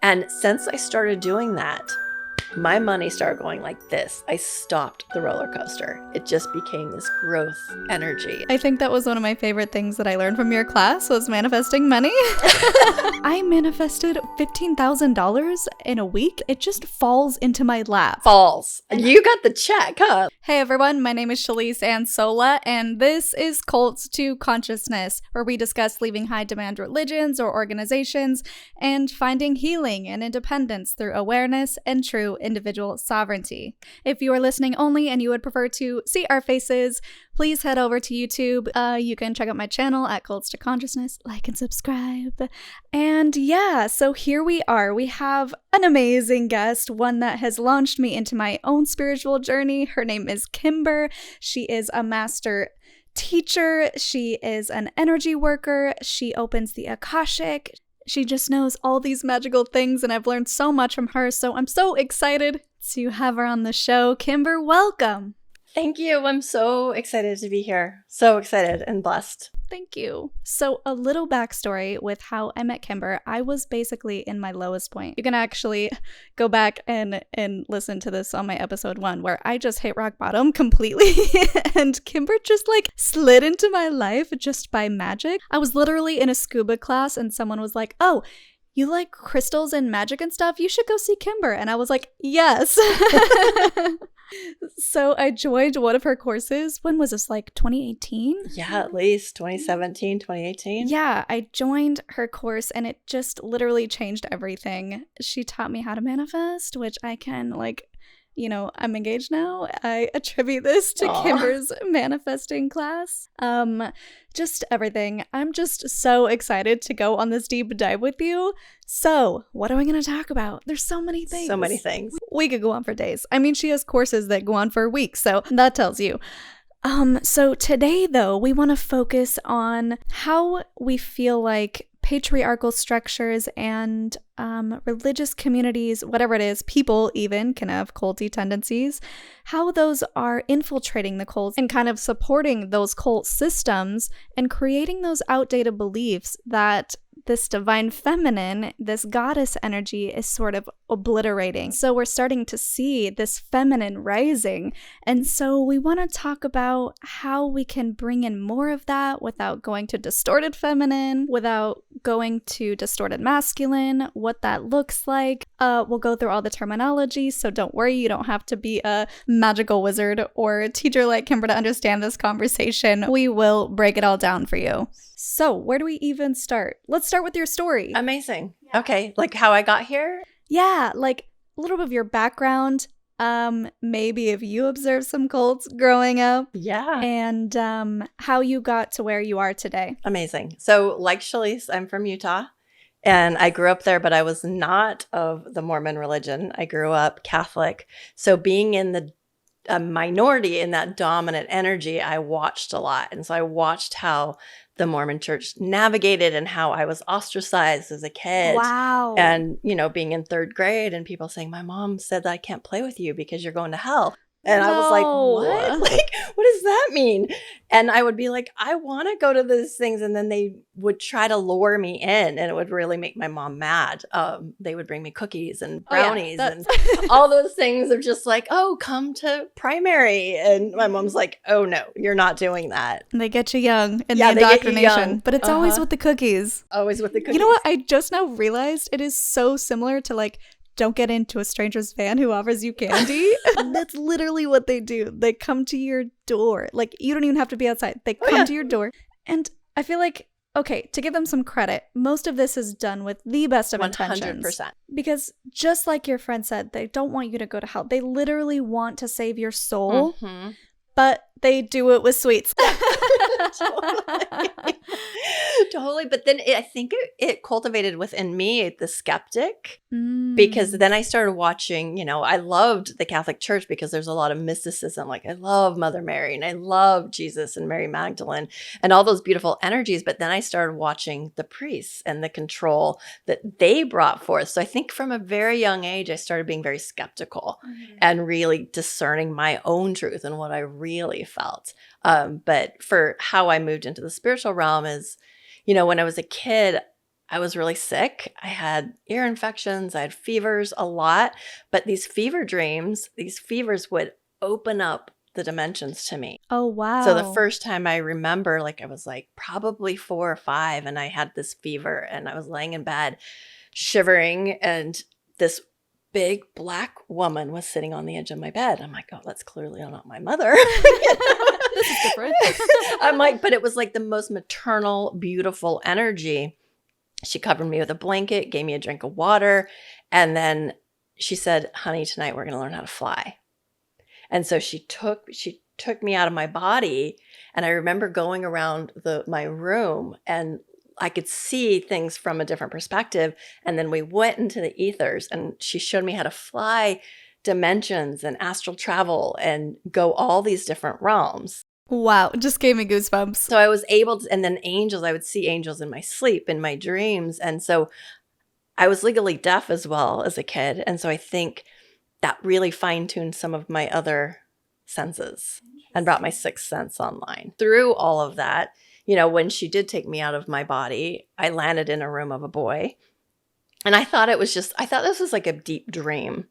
And since I started doing that, my money started going like this. I stopped the roller coaster. It just became this growth energy. I think that was one of my favorite things that I learned from your class was manifesting money. I manifested $15,000 in a week. It just falls into my lap. Falls. You got the check, huh? Hey everyone, my name is Shelise and Sola, and this is Cults to Consciousness, where we discuss leaving high-demand religions or organizations and finding healing and independence through awareness and true individual sovereignty. If you are listening only and you would prefer to see our faces, please head over to YouTube. You can check out my channel at Cults to Consciousness, like and subscribe. And yeah, so here we are. We have an amazing guest, one that has launched me into my own spiritual journey. Her name is Kimber. She is a master teacher. She is an energy worker. She opens the Akashic. She just knows all these magical things, and I've learned so much from her, so I'm so excited to have her on the show. Kimber, welcome. Thank you. I'm so excited to be here. So excited and blessed. Thank you. So a little backstory with how I met Kimber. I was basically in my lowest point. You can actually go back and listen to this on my episode 1 where I just hit rock bottom completely and Kimber just like slid into my life just by magic. I was literally in a scuba class and someone was like, "Oh, you like crystals and magic and stuff? You should go see Kimber." And I was like, yes. So I joined one of her courses. When was this, like 2018? Yeah, at least 2017, 2018. Yeah, I joined her course and it just literally changed everything. She taught me how to manifest, which I can like, you know, I'm engaged now. I attribute this to Kimber's manifesting class. Just everything. I'm just so excited to go on this deep dive with you. So, what are we going to talk about? There's so many things. So many things. We could go on for days. I mean, she has courses that go on for weeks, so that tells you. So today, though, we want to focus on how we feel like patriarchal structures and religious communities, whatever it is, people even can have culty tendencies, how those are infiltrating the cults and kind of supporting those cult systems and creating those outdated beliefs that this divine feminine, this goddess energy is sort of obliterating. So we're starting to see this feminine rising. And so we want to talk about how we can bring in more of that without going to distorted feminine, without going to distorted masculine, what that looks like. We'll go through all the terminology, so don't worry, you don't have to be a magical wizard or a teacher like Kimber to understand this conversation. We will break it all down for you. So where do we even start? Let's start with your story. Amazing. Yeah. Okay, like how I got here? Yeah, like a little bit of your background. Maybe if you observed some cults growing up. Yeah. And how you got to where you are today. Amazing. So like Shelise, I'm from Utah. And I grew up there, but I was not of the Mormon religion. I grew up Catholic. So being in the minority in that dominant energy, I watched a lot. And so I watched how the Mormon church navigated and how I was ostracized as a kid. Wow. And, you know, being in 3rd grade and people saying, "My mom said that I can't play with you because you're going to hell." And I was like, what? Like, what does that mean? And I would be like, I want to go to those things. And then they would try to lure me in, and it would really make my mom mad. They would bring me cookies and brownies and all those things of just like, "Oh, come to primary." And my mom's like, "Oh, no, you're not doing that." They get you young in the indoctrination. But it's always with the cookies. Always with the cookies. You know what? I just now realized it is so similar to like, don't get into a stranger's van who offers you candy. That's literally what they do. They come to your door. Like, you don't even have to be outside. They come to your door. And I feel like, okay, to give them some credit, most of this is done with the best of intentions. 100%. Because just like your friend said, they don't want you to go to hell. They literally want to save your soul. Mm-hmm. But they do it with sweets. Totally. But then I think it cultivated within me the skeptic, because then I started watching, you know, I loved the Catholic Church because there's a lot of mysticism. Like, I love Mother Mary and I love Jesus and Mary Magdalene and all those beautiful energies. But then I started watching the priests and the control that they brought forth. So I think from a very young age, I started being very skeptical and really discerning my own truth and what I really felt. But for how I moved into the spiritual realm is, you know, when I was a kid, I was really sick. I had ear infections. I had fevers a lot. But these fever dreams, these fevers would open up the dimensions to me. Oh, wow. So the first time I remember, like I was like probably 4 or 5 and I had this fever and I was laying in bed shivering and this big black woman was sitting on the edge of my bed. I'm like, oh, that's clearly not my mother. This is different. I'm like, but it was like the most maternal, beautiful energy. She covered me with a blanket, gave me a drink of water. And then she said, honey, tonight we're going to learn how to fly. And so she took me out of my body. And I remember going around my room and I could see things from a different perspective. And then we went into the ethers and she showed me how to fly dimensions and astral travel and go all these different realms. Wow, just gave me goosebumps. So I was able to, and then angels, I would see angels in my sleep, in my dreams. And so I was legally deaf as well as a kid. And so I think that really fine-tuned some of my other senses and brought my sixth sense online. Through all of that, you know, when she did take me out of my body, I landed in a room of a boy. And I thought this was like a deep dream.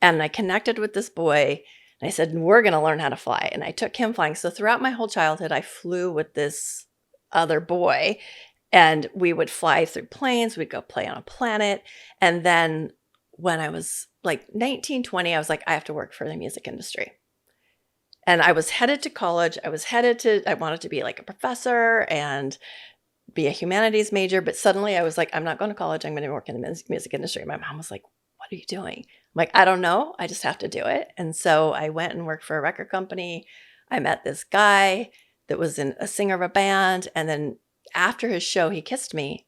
And I connected with this boy and I said, we're going to learn how to fly. And I took him flying. So throughout my whole childhood, I flew with this other boy and we would fly through planes. We'd go play on a planet. And then when I was like 19, 20, I was like, I have to work for the music industry. And I was headed to college. I wanted to be like a professor and be a humanities major. But suddenly I was like, I'm not going to college. I'm going to work in the music industry. My mom was like, what are you doing? I'm like, I don't know. I just have to do it. And so I went and worked for a record company. I met this guy that was a singer of a band. And then after his show, he kissed me.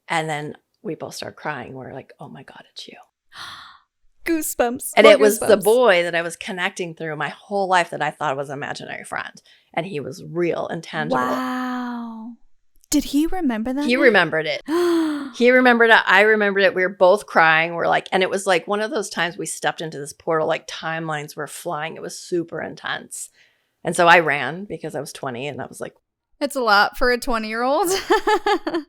And then we both started crying. We're like, oh my God, it's you. Goosebumps. And it was the boy that I was connecting through my whole life that I thought was an imaginary friend. And he was real and tangible. Wow. Did he remember that? He remembered it. He remembered it. I remembered it. We were both crying. And it was like one of those times we stepped into this portal, like timelines were flying. It was super intense. And so I ran because I was 20 and I was like, it's a lot for a 20-year-old.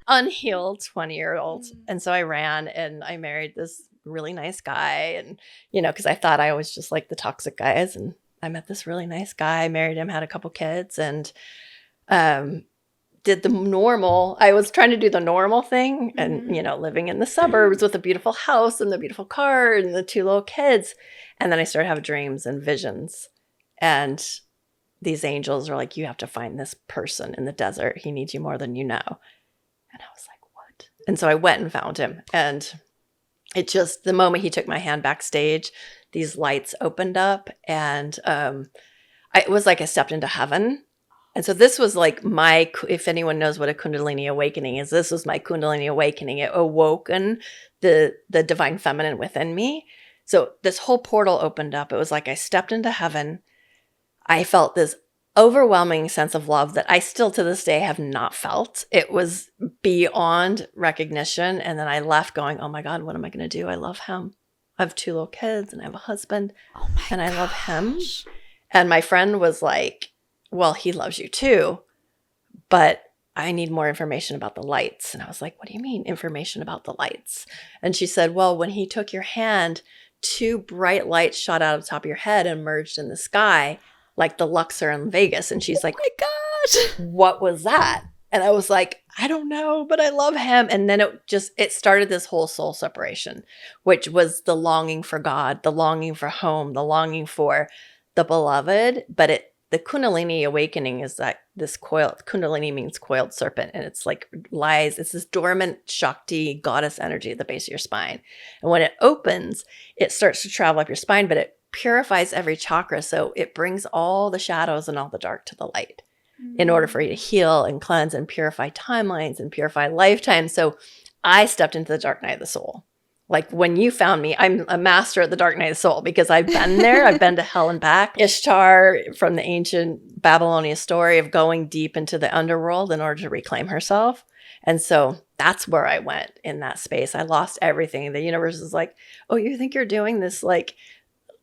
Unhealed 20-year-old. And so I ran and I married this really nice guy. And, you know, because I thought I was just like the toxic guys. And I met this really nice guy, married him, had a couple kids, and did the normal. I was trying to do the normal thing and, you know, living in the suburbs with a beautiful house and the beautiful car and the 2 little kids. And then I started having dreams and visions. And these angels are like, you have to find this person in the desert. He needs you more than you know. And I was like, what? And so I went and found him. And it just, the moment he took my hand backstage, these lights opened up and it was like I stepped into heaven. And so this was like if anyone knows what a Kundalini awakening is, this was my Kundalini awakening. It awoken the divine feminine within me. So this whole portal opened up. It was like I stepped into heaven. I felt this overwhelming sense of love that I still to this day have not felt. It was beyond recognition. And then I left going, oh my God, what am I going to do? I love him. I have 2 little kids and I have a husband and I love him. And my friend was like, well, he loves you too, but I need more information about the lights. And I was like, what do you mean information about the lights? And she said, well, when he took your hand, 2 bright lights shot out of the top of your head and merged in the sky, like the Luxor in Vegas. And she's like, oh my gosh, what was that? And I was like, I don't know, but I love him. And then it started this whole soul separation, which was the longing for God, the longing for home, the longing for the beloved. But the Kundalini awakening is that this Kundalini means coiled serpent. And it's like it's this dormant Shakti goddess energy at the base of your spine. And when it opens, it starts to travel up your spine, but it purifies every chakra. So it brings all the shadows and all the dark to the light in order for you to heal and cleanse and purify timelines and purify lifetimes. So I stepped into the dark night of the soul. Like when you found me, I'm a master at the dark night of the soul because I've been there. I've been to hell and back. Ishtar from the ancient Babylonian story of going deep into the underworld in order to reclaim herself. And so that's where I went in that space. I lost everything. The universe is like, oh, you think you're doing this like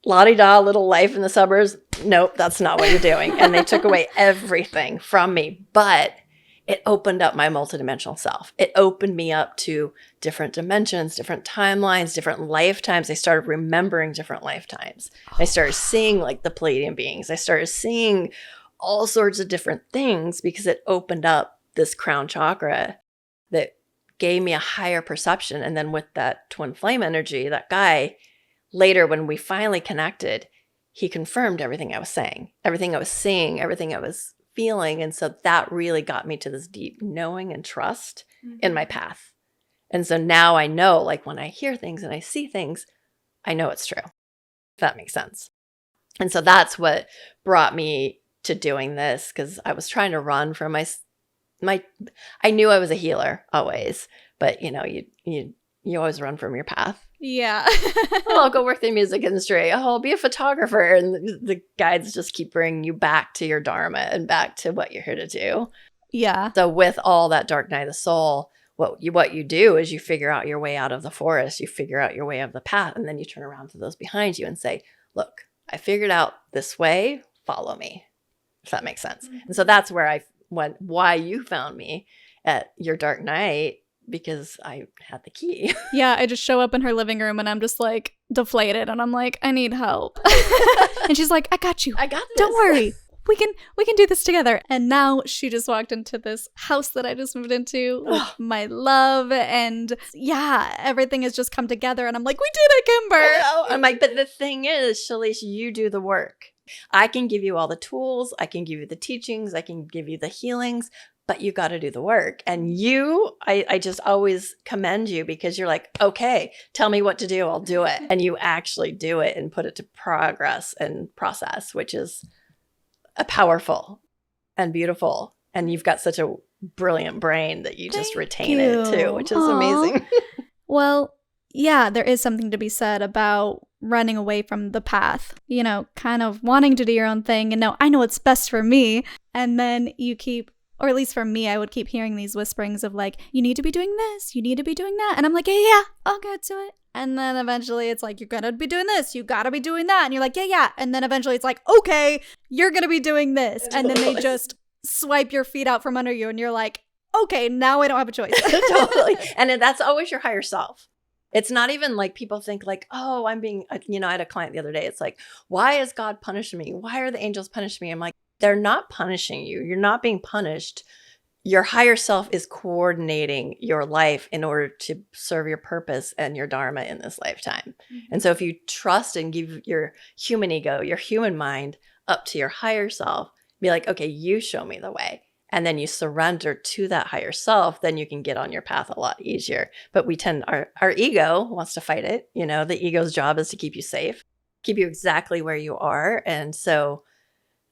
la-di-da little life in the suburbs? Nope, that's not what you're doing. And they took away everything from me. But it opened up my multidimensional self. It opened me up to different dimensions, different timelines, different lifetimes. I started remembering different lifetimes. I started seeing like the Palladian beings. I started seeing all sorts of different things because it opened up this crown chakra that gave me a higher perception. And then with that twin flame energy, that guy, later when we finally connected, he confirmed everything I was saying, everything I was seeing, everything I was feeling. And so that really got me to this deep knowing and trust in my path. And so now I know, like when I hear things and I see things, I know it's true, if that makes sense. And so that's what brought me to doing this, because I was trying to run from my I knew I was a healer always, but you always run from your path. Yeah. Oh, I'll go work the music industry. Oh, I'll be a photographer. And the guides just keep bringing you back to your dharma and back to what you're here to do. Yeah. So with all that dark night of the soul, what you do is you figure out your way out of the forest. You figure out your way out of the path. And then you turn around to those behind you and say, look, I figured out this way. Follow me. If that makes sense. And so that's where why you found me at your dark night, because I had the key. Yeah, I just show up in her living room and I'm just like deflated and I'm like, I need help. And she's like, I got you. I got this. Don't worry. We can do this together. And now she just walked into this house that I just moved into with my love. And yeah, everything has just come together. And I'm like, we did it, Kimber. I'm like, but the thing is, Shelise, you do the work. I can give you all the tools. I can give you the teachings. I can give you the healings. But you got to do the work. And I just always commend you, because you're like, okay, tell me what to do. I'll do it. And you actually do it and put it to progress and process, which is a powerful and beautiful. And you've got such a brilliant brain that you just retain it too, which is amazing. Well, yeah, there is something to be said about running away from the path, kind of wanting to do your own thing. And no, I know what's best for me. And then you keep, or at least for me, I would keep hearing these whisperings of like, you need to be doing this, you need to be doing that. And I'm like, yeah, I'll get to it. And then eventually it's like, you're going to be doing this, you got to be doing that. And you're like, yeah. And then eventually it's like, okay, you're going to be doing this. And then they just swipe your feet out from under you. And you're like, okay, now I don't have a choice. Totally. And that's always your higher self. It's not even like people think like, oh, I'm being, I had a client the other day. It's like, why is God punishing me? Why are the angels punishing me? I'm like, they're not punishing you. You're not being punished. Your higher self is coordinating your life in order to serve your purpose and your dharma in this lifetime. And so if you trust and give your human ego, your human mind up to your higher self, be like, okay, you show me the way. And then you surrender to that higher self, then you can get on your path a lot easier. But our ego wants to fight it. The ego's job is to keep you safe, keep you exactly where you are. And so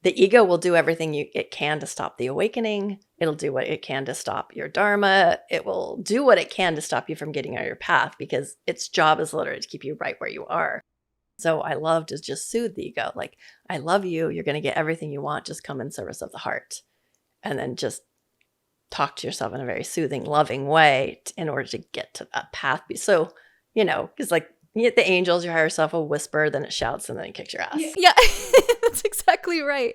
the ego will do everything it can to stop the awakening. It'll do what it can to stop your dharma. It will do what it can to stop you from getting on your path, because its job is literally to keep you right where you are. So I love to just soothe the ego. Like, I love you. You're going to get everything you want. Just come in service of the heart. And then just talk to yourself in a very soothing, loving way in order to get to that path. So, because like the angels, your higher self will whisper, then it shouts, and then it kicks your ass. Yeah, that's exactly right.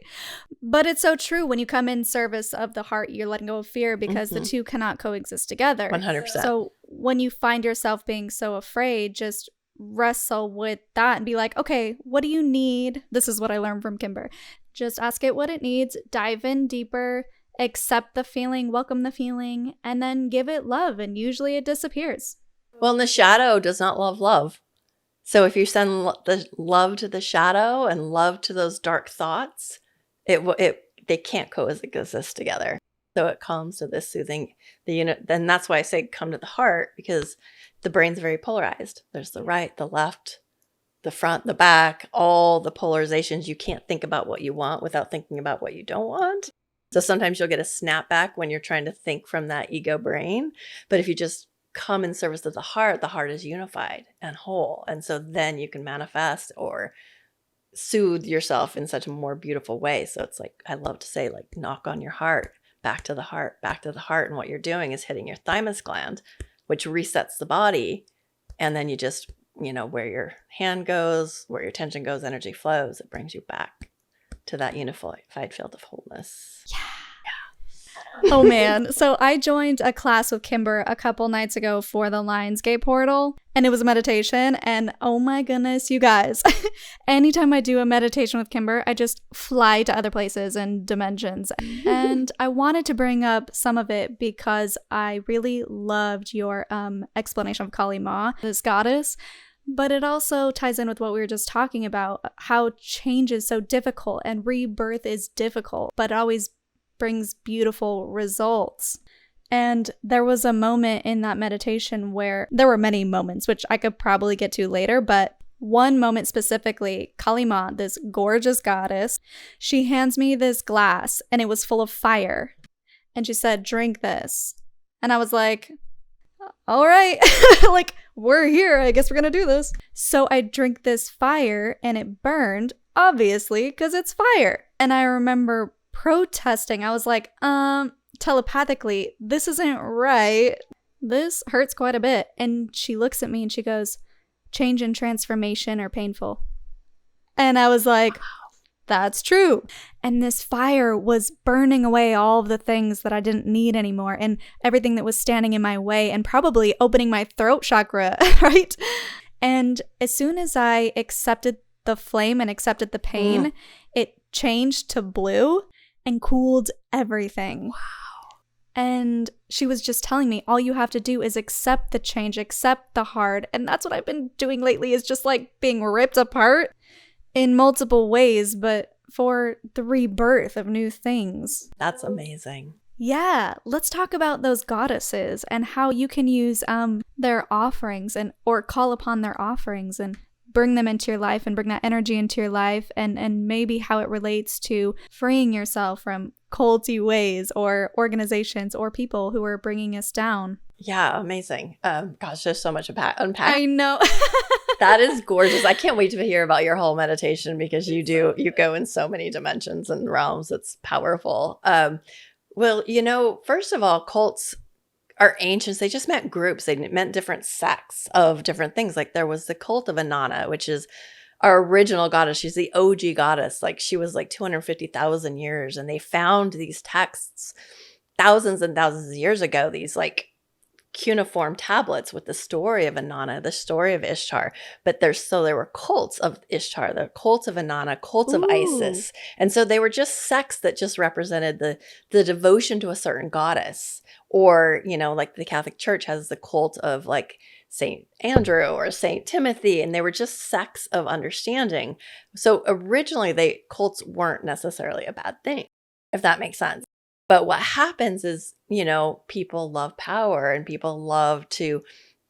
But it's so true. When you come in service of the heart, you're letting go of fear, because the two cannot coexist together. 100%. So when you find yourself being so afraid, just wrestle with that and be like, okay, what do you need? This is what I learned from Kimber. Just ask it what it needs, dive in deeper, accept the feeling, welcome the feeling, and then give it love. And usually it disappears. Well, and the shadow does not love love. So if you send the love to the shadow and love to those dark thoughts, they can't coexist together. So it comes to this soothing, then that's why I say come to the heart, because the brain's very polarized. There's the right, the left, the front, the back, all the polarizations. You can't think about what you want without thinking about what you don't want. So sometimes you'll get a snapback when you're trying to think from that ego brain. But if you just come in service of the heart is unified and whole. And so then you can manifest or soothe yourself in such a more beautiful way. So it's like, I love to say, like, knock on your heart, back to the heart, back to the heart. And what you're doing is hitting your thymus gland, which resets the body. And then you just, where your hand goes, where your attention goes, energy flows. It brings you back to that unified field of wholeness. Yeah. Oh man. So I joined a class with Kimber a couple nights ago for the Lionsgate portal, and it was a meditation, and oh my goodness, you guys. Anytime I do a meditation with Kimber, I just fly to other places and dimensions. And I wanted to bring up some of it because I really loved your explanation of Kali Ma, this goddess. But it also ties in with what we were just talking about, how change is so difficult and rebirth is difficult, but it always brings beautiful results. And there was a moment in that meditation where there were many moments, which I could probably get to later, but one moment specifically, Kali Ma, this gorgeous goddess, she hands me this glass and it was full of fire. And she said, "Drink this." And I was like, all right, like, we're here. I guess we're going to do this. So I drink this fire and it burned, obviously, because it's fire. And I remember protesting. I was like, telepathically, this isn't right. This hurts quite a bit. And she looks at me and she goes, "Change and transformation are painful." And I was like, that's true. And this fire was burning away all of the things that I didn't need anymore and everything that was standing in my way and probably opening my throat chakra, right? And as soon as I accepted the flame and accepted the pain, it changed to blue and cooled everything. Wow. And she was just telling me, all you have to do is accept the change, accept the hard. And that's what I've been doing lately, is just like being ripped apart in multiple ways, but for the rebirth of new things. That's amazing. Yeah, let's talk about those goddesses and how you can use their offerings or call upon their offerings and bring them into your life and bring that energy into your life, and maybe how it relates to freeing yourself from culty ways or organizations or people who are bringing us down. Yeah, amazing. Gosh, there's so much to unpack. I know. That is gorgeous. I can't wait to hear about your whole meditation, because you go in so many dimensions and realms. It's powerful. Well, first of all, cults are ancient. They just meant groups. They meant different sects of different things. Like there was the cult of Inanna, which is our original goddess. She's the OG goddess. Like she was like 250,000 years. And they found these texts thousands and thousands of years ago, these like cuneiform tablets with the story of Inanna, the story of Ishtar. But there were cults of Ishtar, the cult of Inanna, cults of Isis. And so they were just sects that just represented the devotion to a certain goddess. Or, like the Catholic Church has the cult of like Saint Andrew or Saint Timothy, and they were just sects of understanding. So originally cults weren't necessarily a bad thing, if that makes sense. But what happens is, people love power and people love to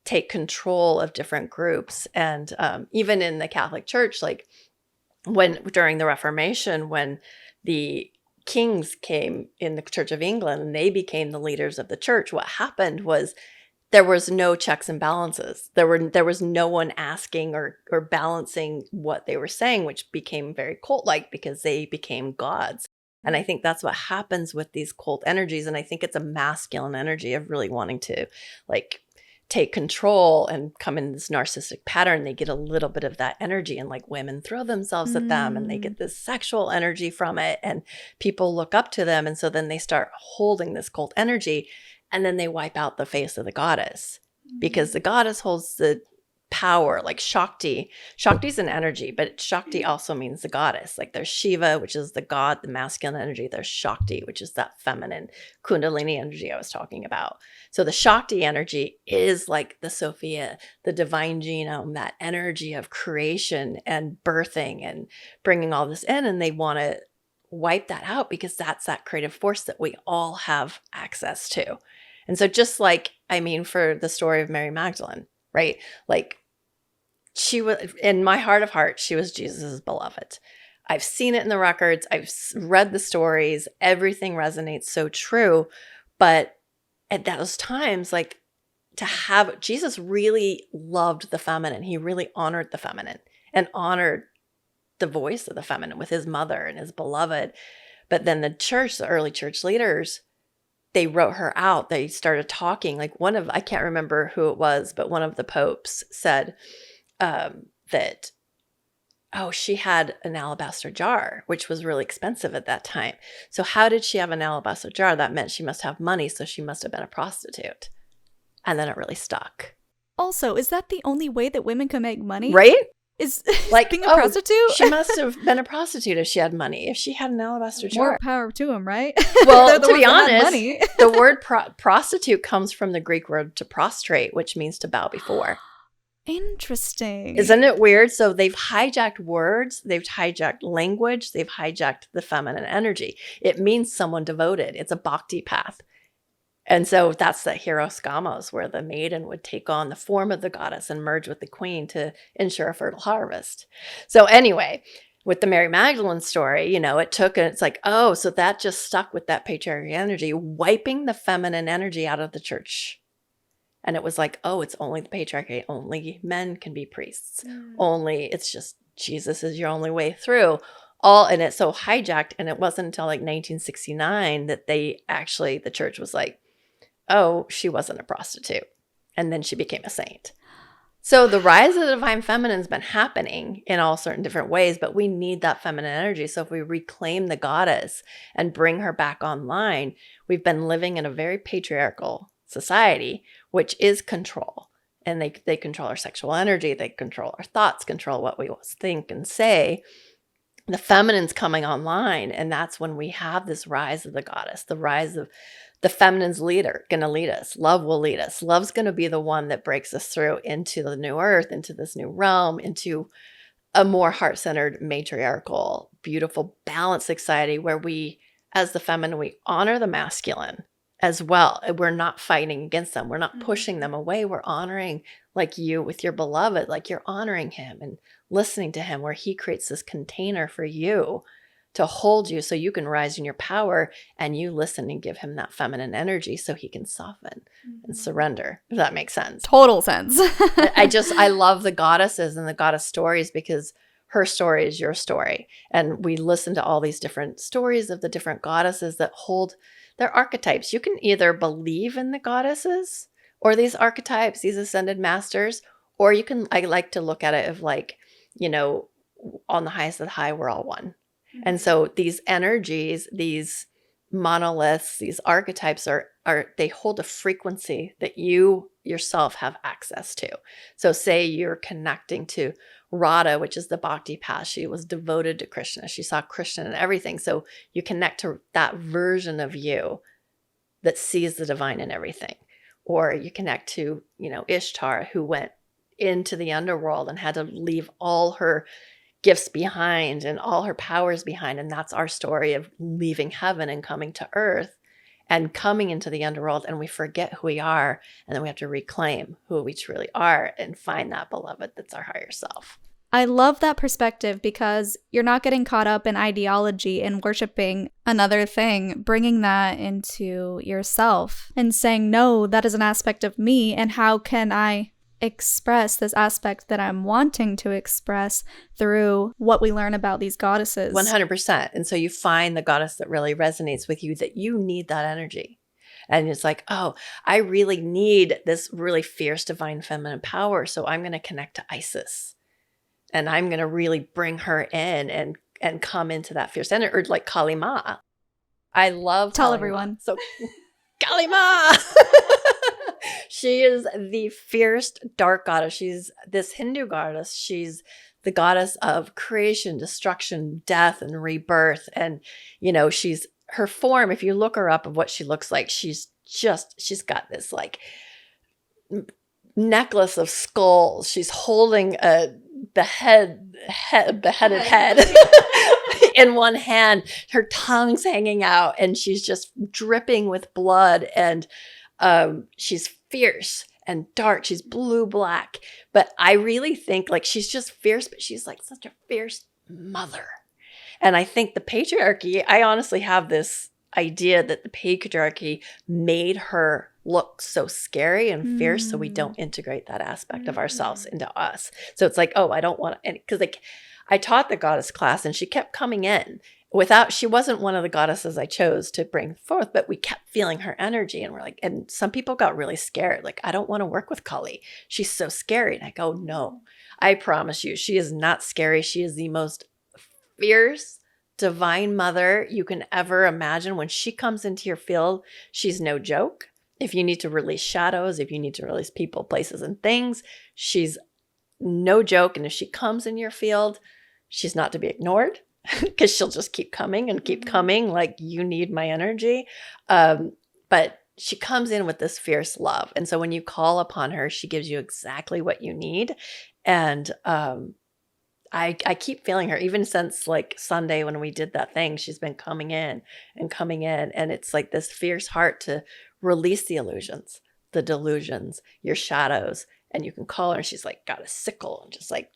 take control of different groups. And even in the Catholic Church, like during the Reformation, when the kings came in the Church of England and they became the leaders of the church, what happened was there was no checks and balances. There was no one asking or balancing what they were saying, which became very cult-like because they became gods. And I think that's what happens with these cult energies. And I think it's a masculine energy of really wanting to like take control and come in this narcissistic pattern. They get a little bit of that energy, and like women throw themselves at them and they get this sexual energy from it, and people look up to them. And so then they start holding this cult energy, and then they wipe out the face of the goddess, because the goddess holds the power, like Shakti. Shakti's an energy, but Shakti also means the goddess. Like there's Shiva, which is the god, the masculine energy. There's Shakti, which is that feminine Kundalini energy I was talking about. So the Shakti energy is like the Sophia, the divine genome, that energy of creation and birthing and bringing all this in. And they want to wipe that out because that's that creative force that we all have access to. And so just like, for the story of Mary Magdalene, right? Like she was, in my heart of hearts, she was Jesus's beloved. I've seen it in the records. I've read the stories. Everything resonates so true. But at those times, like to have, Jesus really loved the feminine. He really honored the feminine and honored the voice of the feminine with his mother and his beloved. But then the early church leaders, they wrote her out. They started talking. Like I can't remember who it was, but one of the popes said that oh, she had an alabaster jar, which was really expensive at that time. So how did she have an alabaster jar? That meant she must have money, so she must have been a prostitute. And then it really stuck. Also, is that the only way that women can make money? Right? Is like being a prostitute? She must have been a prostitute if she had money. If she had an alabaster jar. More power to them, right? Well, to be honest, the word prostitute comes from the Greek word to prostrate, which means to bow before. Interesting. Isn't it weird? So they've hijacked words, they've hijacked language, they've hijacked the feminine energy. It means someone devoted. It's a bhakti path. And so that's the hieroskamos, where the maiden would take on the form of the goddess and merge with the queen to ensure a fertile harvest. So anyway, with the Mary Magdalene story, you know, it's like, oh, so that just stuck with that patriarchy energy, wiping the feminine energy out of the church. And it was like, oh, it's only the patriarchy. Only men can be priests. Only, it's just Jesus is your only way through. And it's so hijacked. And it wasn't until like 1969 that the church was like, oh, she wasn't a prostitute. And then she became a saint. So the rise of the divine feminine has been happening in all certain different ways, but we need that feminine energy. So if we reclaim the goddess and bring her back online, we've been living in a very patriarchal society, which is control. And they control our sexual energy. They control our thoughts, control what we think and say. The feminine's coming online. And that's when we have this rise of the goddess, the rise of the feminine's leader, going to lead us. Love will lead us. Love's going to be the one that breaks us through into the new earth, into this new realm, into a more heart-centered, matriarchal, beautiful, balanced society where we, as the feminine, we honor the masculine as well. We're not fighting against them. We're not pushing them away. We're honoring, like you with your beloved, like you're honoring him and listening to him, where he creates this container for you to hold you so you can rise in your power, and you listen and give him that feminine energy so he can soften and surrender, if that makes sense. Total sense. I love the goddesses and the goddess stories, because her story is your story. And we listen to all these different stories of the different goddesses that hold their archetypes. You can either believe in the goddesses or these archetypes, these ascended masters, or you can, I like to look at it of like, you know, on the highest of the high, we're all one. And so these energies, these monoliths, these archetypes are they hold a frequency that you yourself have access to. So say you're connecting to Radha, which is the Bhakti path. She was devoted to Krishna. She saw Krishna in everything. So you connect to that version of you that sees the divine in everything. Or you connect to, you know, Ishtar, who went into the underworld and had to leave all her gifts behind and all her powers behind. And that's our story of leaving heaven and coming to earth and coming into the underworld. And we forget who we are. And then we have to reclaim who we truly are and find that beloved that's our higher self. I love that perspective, because you're not getting caught up in ideology and worshiping another thing, bringing that into yourself and saying, no, that is an aspect of me. And how can I express this aspect that I'm wanting to express through what we learn about these goddesses? 100%. And so you find the goddess that really resonates with you, that you need that energy. And it's like, oh, I really need this really fierce divine feminine power. So I'm going to connect to Isis. And I'm going to really bring her in and come into that fierce energy. Or like Kali Ma. I love Tell Kali everyone. Ma. So Kali Ma. She is the fierce dark goddess. She's this Hindu goddess. She's the goddess of creation, destruction, death, and rebirth. And, you know, she's her form, if you look her up of what she looks like, she's got this like necklace of skulls. She's holding a beheaded head in one hand. Her tongue's hanging out, and she's just dripping with blood. And she's fierce and dark. She's blue-black. But I really think like she's just fierce, but she's like such a fierce mother. And I think the patriarchy, I honestly have this idea that the patriarchy made her look so scary and fierce, so we don't integrate that aspect of ourselves into us. So it's like, oh, I don't want to, because like I taught the goddess class and she kept coming in she wasn't one of the goddesses I chose to bring forth, but we kept feeling her energy, and we're like, and some people got really scared. Like, I don't want to work with Kali. She's so scary. And I go, no, I promise you, she is not scary. She is the most fierce, divine mother you can ever imagine. When she comes into your field, she's no joke. If you need to release shadows, if you need to release people, places, and things, she's no joke. And if she comes in your field, she's not to be ignored, because she'll just keep coming and keep coming, like, you need my energy. But she comes in with this fierce love. And so when you call upon her, she gives you exactly what you need. And I keep feeling her, even since like Sunday when we did that thing. She's been coming in and coming in. And it's like this fierce heart to release the illusions, the delusions, your shadows. And you can call her and she's like got a sickle and just like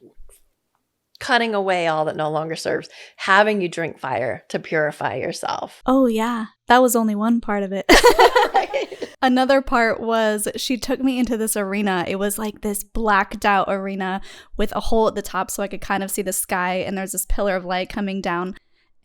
cutting away all that no longer serves, having you drink fire to purify yourself. Oh, yeah. That was only one part of it. Right. Another part was she took me into this arena. It was like this blacked out arena with a hole at the top so I could kind of see the sky, and there's this pillar of light coming down.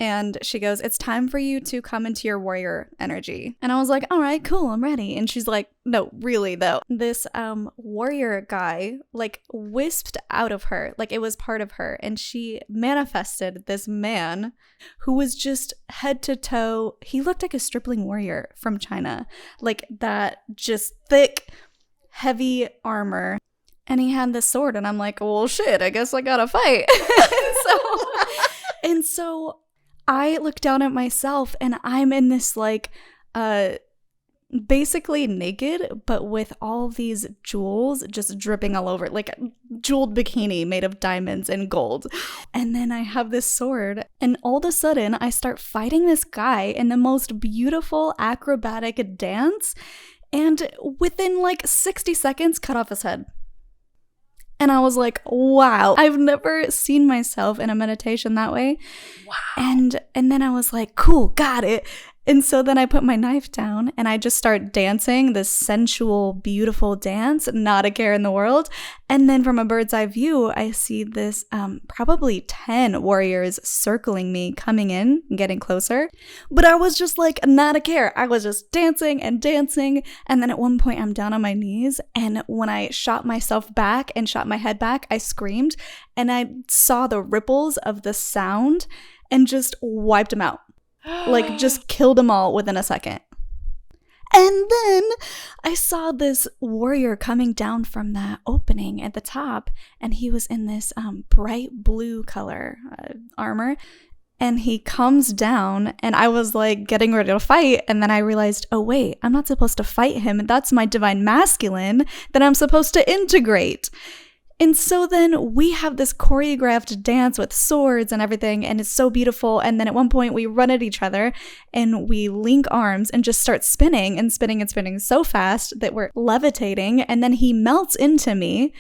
And she goes, it's time for you to come into your warrior energy. And I was like, all right, cool, I'm ready. And she's like, no, really though. This warrior guy like wisped out of her, like it was part of her. And she manifested this man who was just head to toe. He looked like a stripling warrior from China, like that just thick, heavy armor. And he had this sword. And I'm like, well, shit, I guess I gotta fight. And so I look down at myself and I'm in this like basically naked, but with all these jewels just dripping all over, like a jeweled bikini made of diamonds and gold. And then I have this sword, and all of a sudden I start fighting this guy in the most beautiful acrobatic dance, and within like 60 seconds cut off his head. And I was like, wow, I've never seen myself in a meditation that way. Wow. And then I was like, cool, got it. And so then I put my knife down and I just start dancing this sensual, beautiful dance, not a care in the world. And then from a bird's eye view, I see this probably 10 warriors circling me, coming in and getting closer. But I was just like, not a care. I was just dancing and dancing. And then at one point I'm down on my knees. And when I shot myself back and shot my head back, I screamed and I saw the ripples of the sound and just wiped them out. Like, just killed them all within a second. And then I saw this warrior coming down from that opening at the top, and he was in this bright blue color armor. And he comes down, and I was like getting ready to fight, and then I realized, oh wait, I'm not supposed to fight him. That's my divine masculine that I'm supposed to integrate. And so then we have this choreographed dance with swords and everything, and it's so beautiful. And then at one point we run at each other and we link arms and just start spinning and spinning and spinning so fast that we're levitating. And then he melts into me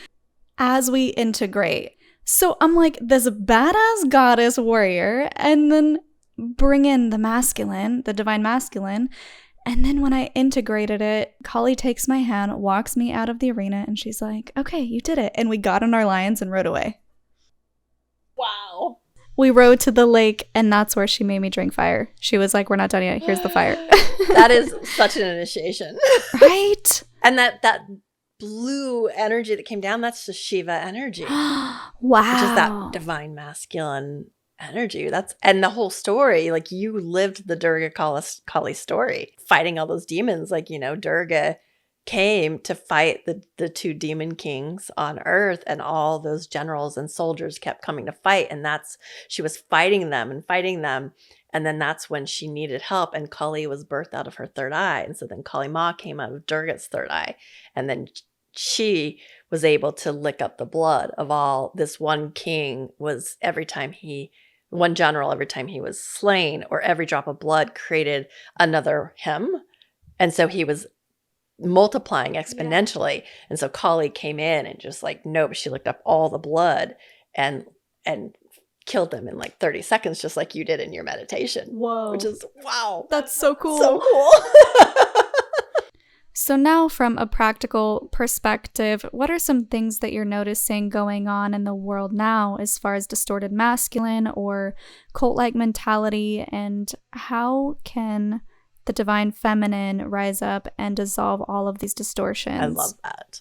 as we integrate. So I'm like this badass goddess warrior, and then bring in the masculine, the divine masculine. And then when I integrated it, Kali takes my hand, walks me out of the arena, and she's like, okay, you did it. And we got on our lions and rode away. Wow. We rode to the lake, and that's where she made me drink fire. She was like, we're not done yet. Here's the fire. That is such an initiation. Right? And that blue energy that came down, that's the Shiva energy. Wow. Which is that divine masculine energy. And the whole story, like, you lived the Durga Kali story, fighting all those demons. Like, you know, Durga came to fight the two demon kings on earth, and all those generals and soldiers kept coming to fight, and she was fighting them, and then that's when she needed help, and Kali was birthed out of her third eye. And so then Kali Ma came out of Durga's third eye, and then she was able to lick up the blood of all. This one king was, one general, every time he was slain, or every drop of blood created another him. And so he was multiplying exponentially. Yeah. And so Kali came in and just like, nope, she licked up all the blood and killed them in like 30 seconds, just like you did in your meditation. Whoa. Which is, wow. That's so cool. So cool. So now, from a practical perspective, what are some things that you're noticing going on in the world now as far as distorted masculine or cult-like mentality, and how can the divine feminine rise up and dissolve all of these distortions?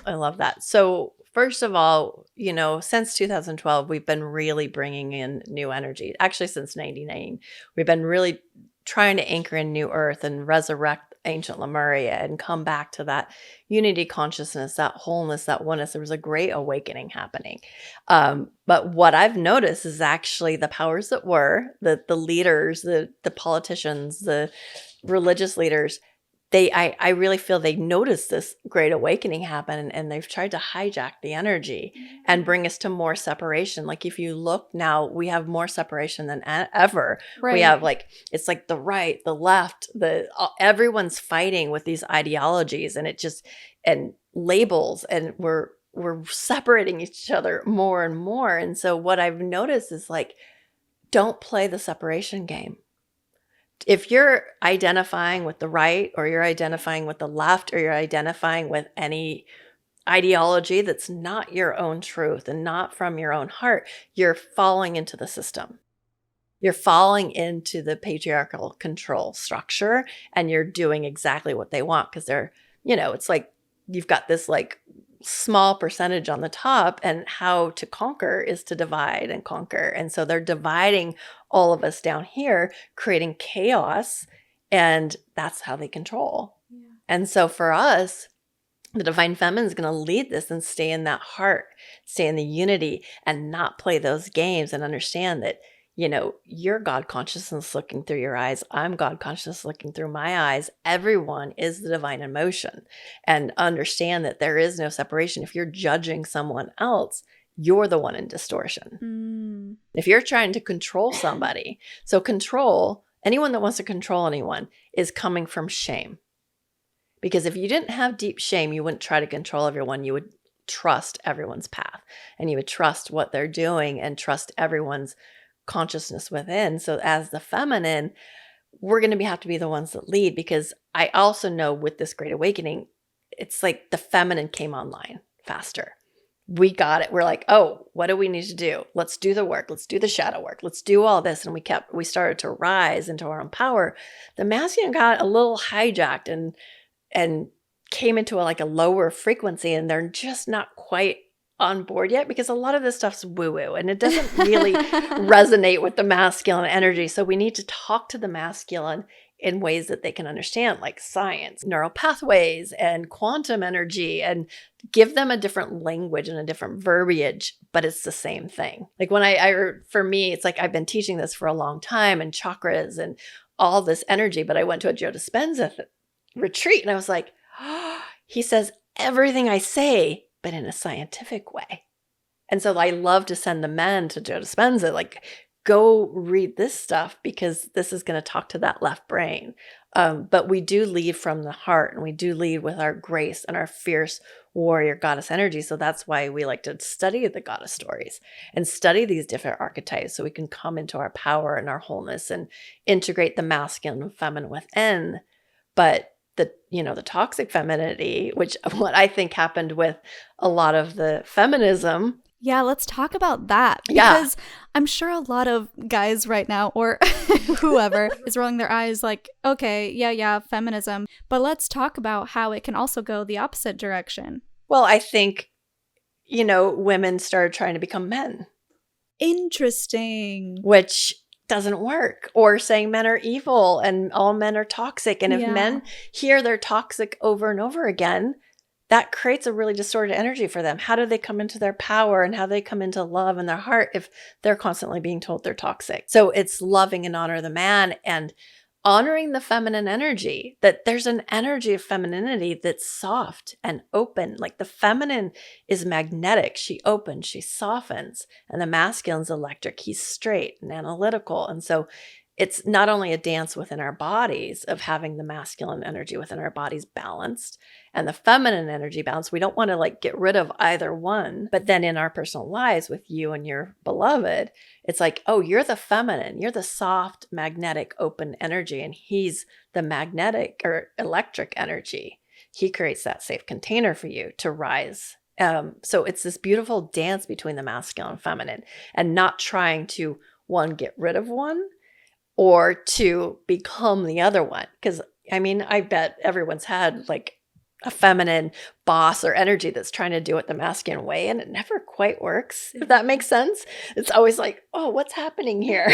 I love that. So First of all, since 2012, we've been really bringing in new energy. Actually, since 99, we've been really trying to anchor in new earth and resurrect ancient Lemuria and come back to that unity consciousness, that wholeness, that oneness. There was a great awakening happening. But what I've noticed is actually the powers that were, the leaders, the politicians, the religious leaders, I really feel they noticed this great awakening happen, and they've tried to hijack the energy and bring us to more separation. Like if you look now, we have more separation than ever. Right. We have it's like the right, the left, everyone's fighting with these ideologies and labels, and we're separating each other more and more. And so what I've noticed is don't play the separation game. If you're identifying with the right, or you're identifying with the left, or you're identifying with any ideology that's not your own truth and not from your own heart, you're falling into the system. You're falling into the patriarchal control structure, and you're doing exactly what they want because they're, it's like you've got this small percentage on the top, and how to conquer is to divide and conquer. And so they're dividing all of us down here, creating chaos, and that's how they control. Yeah. And so for us, the divine feminine is going to lead this and stay in that heart, stay in the unity, and not play those games, and understand that you're God consciousness looking through your eyes. I'm God consciousness looking through my eyes. Everyone is the divine in motion, and understand that there is no separation. If you're judging someone else, you're the one in distortion. If you're trying to control somebody, so control, anyone that wants to control anyone is coming from shame. Because if you didn't have deep shame, you wouldn't try to control everyone. You would trust everyone's path, and you would trust what they're doing and trust everyone's consciousness within. So as the feminine, we're going to have to be the ones that lead, because I also know with this great awakening, it's like the feminine came online faster. We got it. We're like, oh, what do we need to do? Let's do the work. Let's do the shadow work. Let's do all this. And we started to rise into our own power. The masculine got a little hijacked and came into a lower frequency, and they're just not quite on board yet, because a lot of this stuff's woo-woo and it doesn't really resonate with the masculine energy. So we need to talk to the masculine in ways that they can understand, like science, neural pathways, and quantum energy, and give them a different language and a different verbiage, but it's the same thing. Like when for me, it's like I've been teaching this for a long time, and chakras and all this energy, but I went to a Joe Dispenza retreat, and I was like, oh, he says everything I say, but in a scientific way. And so I love to send the men to Joe Dispenza, go read this stuff, because this is going to talk to that left brain. But we do lead from the heart, and we do lead with our grace and our fierce warrior goddess energy. So that's why we like to study the goddess stories and study these different archetypes, so we can come into our power and our wholeness and integrate the masculine and feminine within. But the toxic femininity, which what I think happened with a lot of the feminism. Yeah, let's talk about that, because I'm sure a lot of guys right now, or whoever, is rolling their eyes like, okay, yeah, feminism. But let's talk about how it can also go the opposite direction. Well, I think, women started trying to become men. Interesting. Which doesn't work. Or saying men are evil and all men are toxic. And if men hear they're toxic over and over again, that creates a really distorted energy for them. How do they come into their power, and how do they come into love in their heart if they're constantly being told they're toxic? So it's loving and honor the man, and honoring the feminine energy, that there's an energy of femininity that's soft and open. Like the feminine is magnetic. She opens, she softens, and the masculine's electric. He's straight and analytical. And so it's not only a dance within our bodies of having the masculine energy within our bodies balanced and the feminine energy balanced. We don't want to get rid of either one. But then in our personal lives with you and your beloved, it's like, oh, you're the feminine. You're the soft, magnetic, open energy. And he's the magnetic or electric energy. He creates that safe container for you to rise. So it's this beautiful dance between the masculine and feminine, and not trying to, one, get rid of one, or to become the other one. Because I bet everyone's had a feminine boss or energy that's trying to do it the masculine way, and it never quite works, if that makes sense. It's always like, oh, what's happening here?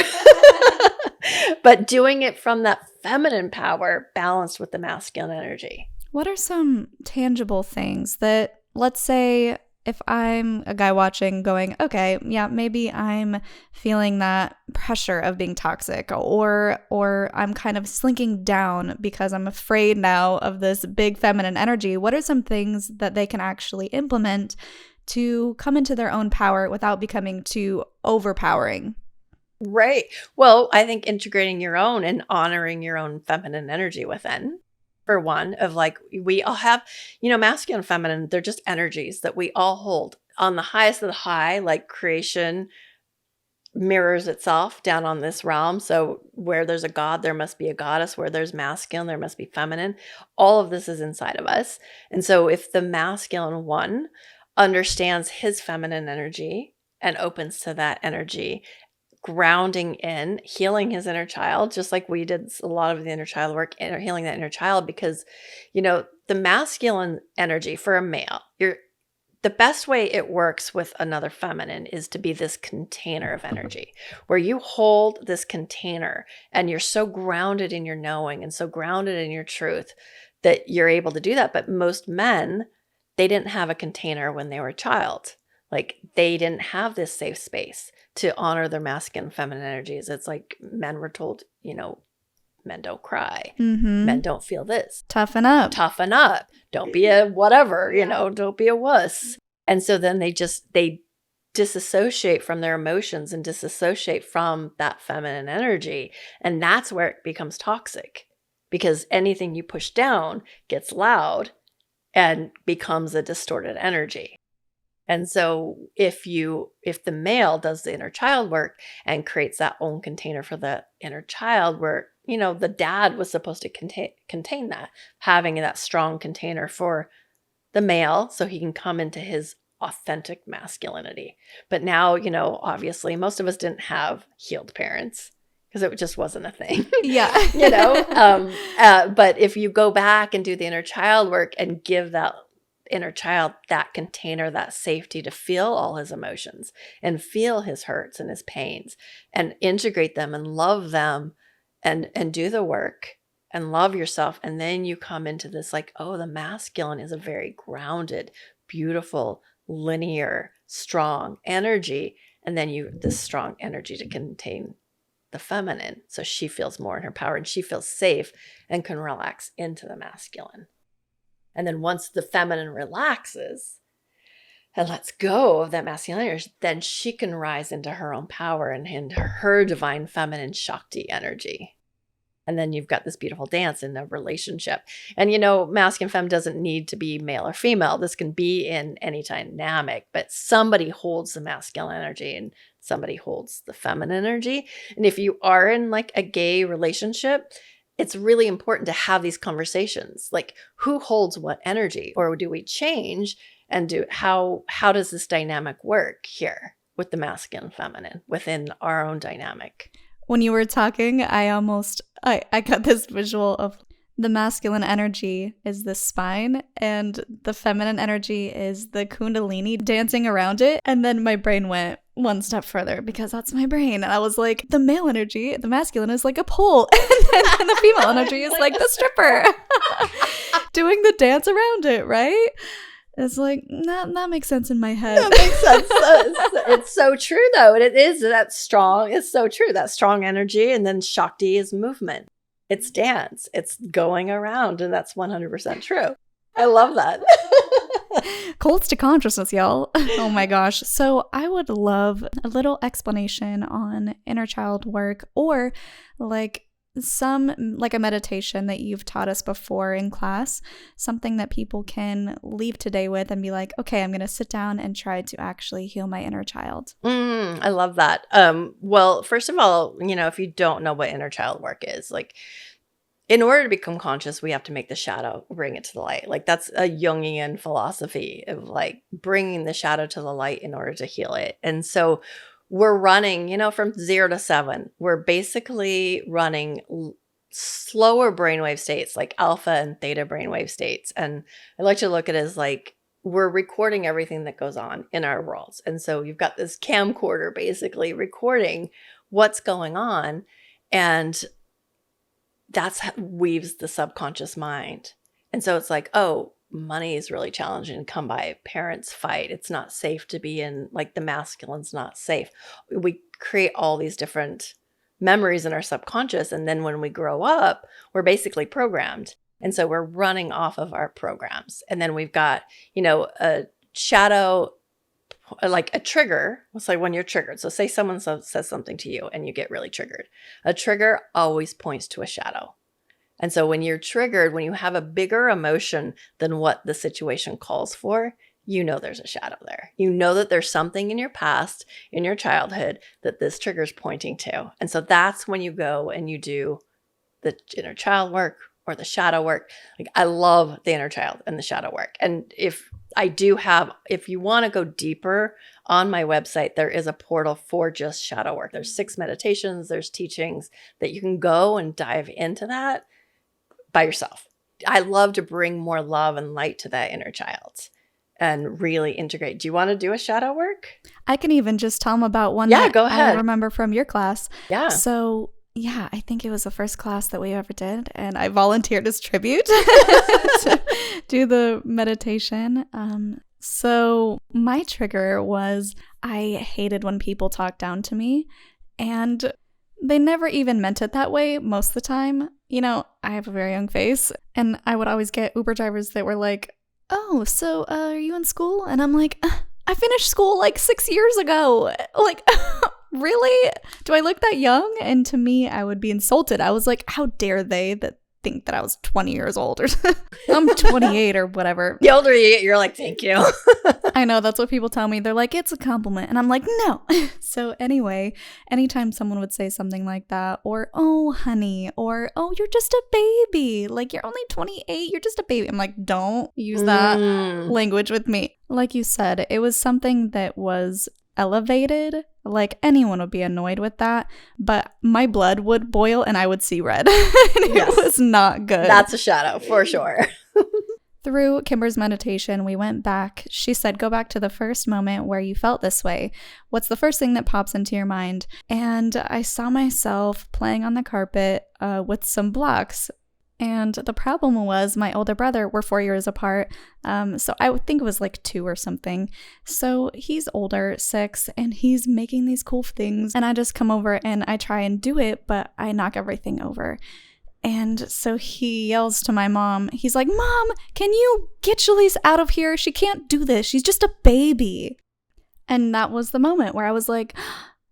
But doing it from that feminine power balanced with the masculine energy. What are some tangible things that, let's say, if I'm a guy watching going, okay, yeah, maybe I'm feeling that pressure of being toxic, or I'm kind of slinking down because I'm afraid now of this big feminine energy. What are some things that they can actually implement to come into their own power without becoming too overpowering? Right. Well, I think integrating your own and honoring your own feminine energy within. For one, of like, we all have, masculine and feminine, they're just energies that we all hold on the highest of the high, like creation mirrors itself down on this realm. So where there's a god, there must be a goddess. Where there's masculine, there must be feminine. All of this is inside of us. And so if the masculine one understands his feminine energy and opens to that energy, grounding in, healing his inner child, just like we did a lot of the inner child work, healing that inner child, because, the masculine energy for a male, the best way it works with another feminine is to be this container of energy, where you hold this container and you're so grounded in your knowing and so grounded in your truth that you're able to do that. But most men, they didn't have a container when they were a child. Like, they didn't have this safe space to honor their masculine and feminine energies. It's like men were told, men don't cry. Mm-hmm. Men don't feel this. Toughen up. Toughen up. Don't be a whatever, don't be a wuss. And so then they disassociate from their emotions and disassociate from that feminine energy. And that's where it becomes toxic, because anything you push down gets loud and becomes a distorted energy. And so if the male does the inner child work and creates that own container for the inner child, where, the dad was supposed to contain that, having that strong container for the male so he can come into his authentic masculinity. But now, obviously most of us didn't have healed parents because it just wasn't a thing. Yeah. But if you go back and do the inner child work and give that inner child that container, that safety to feel all his emotions and feel his hurts and his pains and integrate them and love them and do the work and love yourself. And then you come into this like, oh, the masculine is a very grounded, beautiful, linear, strong energy. And then this strong energy to contain the feminine. So she feels more in her power and she feels safe and can relax into the masculine. And then once the feminine relaxes and lets go of that masculine energy, then she can rise into her own power and into her divine feminine Shakti energy. And then you've got this beautiful dance in a relationship. And, masculine femme doesn't need to be male or female. This can be in any dynamic, but somebody holds the masculine energy and somebody holds the feminine energy. And if you are in like a gay relationship, it's really important to have these conversations. Like, who holds what energy, or do we change and how does this dynamic work here with the masculine and feminine within our own dynamic? When you were talking, I got this visual of the masculine energy is the spine and the feminine energy is the kundalini dancing around it. And then my brain went one step further because that's my brain. And I was like, the male energy, the masculine is like a pole. And the female energy is like the stripper doing the dance around it, right? It's like, that makes sense in my head. That makes sense. It's so true, though. And it is that strong. It's so true. That strong energy. And then Shakti is movement. It's dance. It's going around. And that's 100% true. I love that. Colds to consciousness, y'all. Oh my gosh. So I would love a little explanation on inner child work, or like a meditation that you've taught us before in class, something that people can leave today with and be like, okay, I'm going to sit down and try to actually heal my inner child. I love that. Well, first of all, if you don't know what inner child work is, like, in order to become conscious, we have to make the shadow, bring it to the light. Like, that's a Jungian philosophy of like bringing the shadow to the light in order to heal it. And so we're running, from 0 to 7. We're basically running slower brainwave states, like alpha and theta brainwave states. And I like to look at it as like we're recording everything that goes on in our worlds. And so you've got this camcorder basically recording what's going on. And that's how weaves the subconscious mind. And so it's like, oh, money is really challenging to come by. Parents fight. It's not safe to be in, like the masculine's not safe. We create all these different memories in our subconscious. And then when we grow up, we're basically programmed. And so we're running off of our programs. And then we've got, a shadow, like a trigger. It's like when you're triggered. So say someone says something to you and you get really triggered. A trigger always points to a shadow. And so when you're triggered, when you have a bigger emotion than what the situation calls for, there's a shadow there. That there's something in your past, in your childhood, that this trigger is pointing to. And so that's when you go and you do the inner child work or the shadow work. Like I love the inner child and the shadow work. And if you want to go deeper on my website, there is a portal for just shadow work. There's 6 meditations, there's teachings that you can go and dive into that by yourself. I love to bring more love and light to that inner child and really integrate. Do you want to do a shadow work? I can even just tell them about one go ahead. I remember from your class. Yeah. So I think it was the first class that we ever did, and I volunteered as tribute to do the meditation. So my trigger was I hated when people talked down to me, and they never even meant it that way most of the time. I have a very young face, and I would always get Uber drivers that were like, oh, so are you in school? And I'm like, I finished school like 6 years ago. Like, really? Do I look that young? And to me, I would be insulted. I was like, how dare they think that I was 20 years old or I'm 28 or whatever. The older you get, you're like, thank you. I know, that's what people tell me. They're like, it's a compliment. And I'm like, no. So anyway, anytime someone would say something like that, or, oh, honey, or, oh, you're just a baby. Like, you're only 28. You're just a baby. I'm like, don't use that language with me. Like you said, it was something that was elevated. Like anyone would be annoyed with that, but my blood would boil and I would see red. It was not good. That's a shadow for sure. Through Kimber's meditation, we went back. She said, go back to the first moment where you felt this way. What's the first thing that pops into your mind? And I saw myself playing on the carpet with some blocks. And the problem was my older brother, we're 4 years apart. So I would think it was like 2 or something. So he's older, 6, and he's making these cool things. And I just come over and I try and do it, but I knock everything over. And so he yells to my mom. He's like, Mom, can you get Shelise out of here? She can't do this. She's just a baby. And that was the moment where I was like,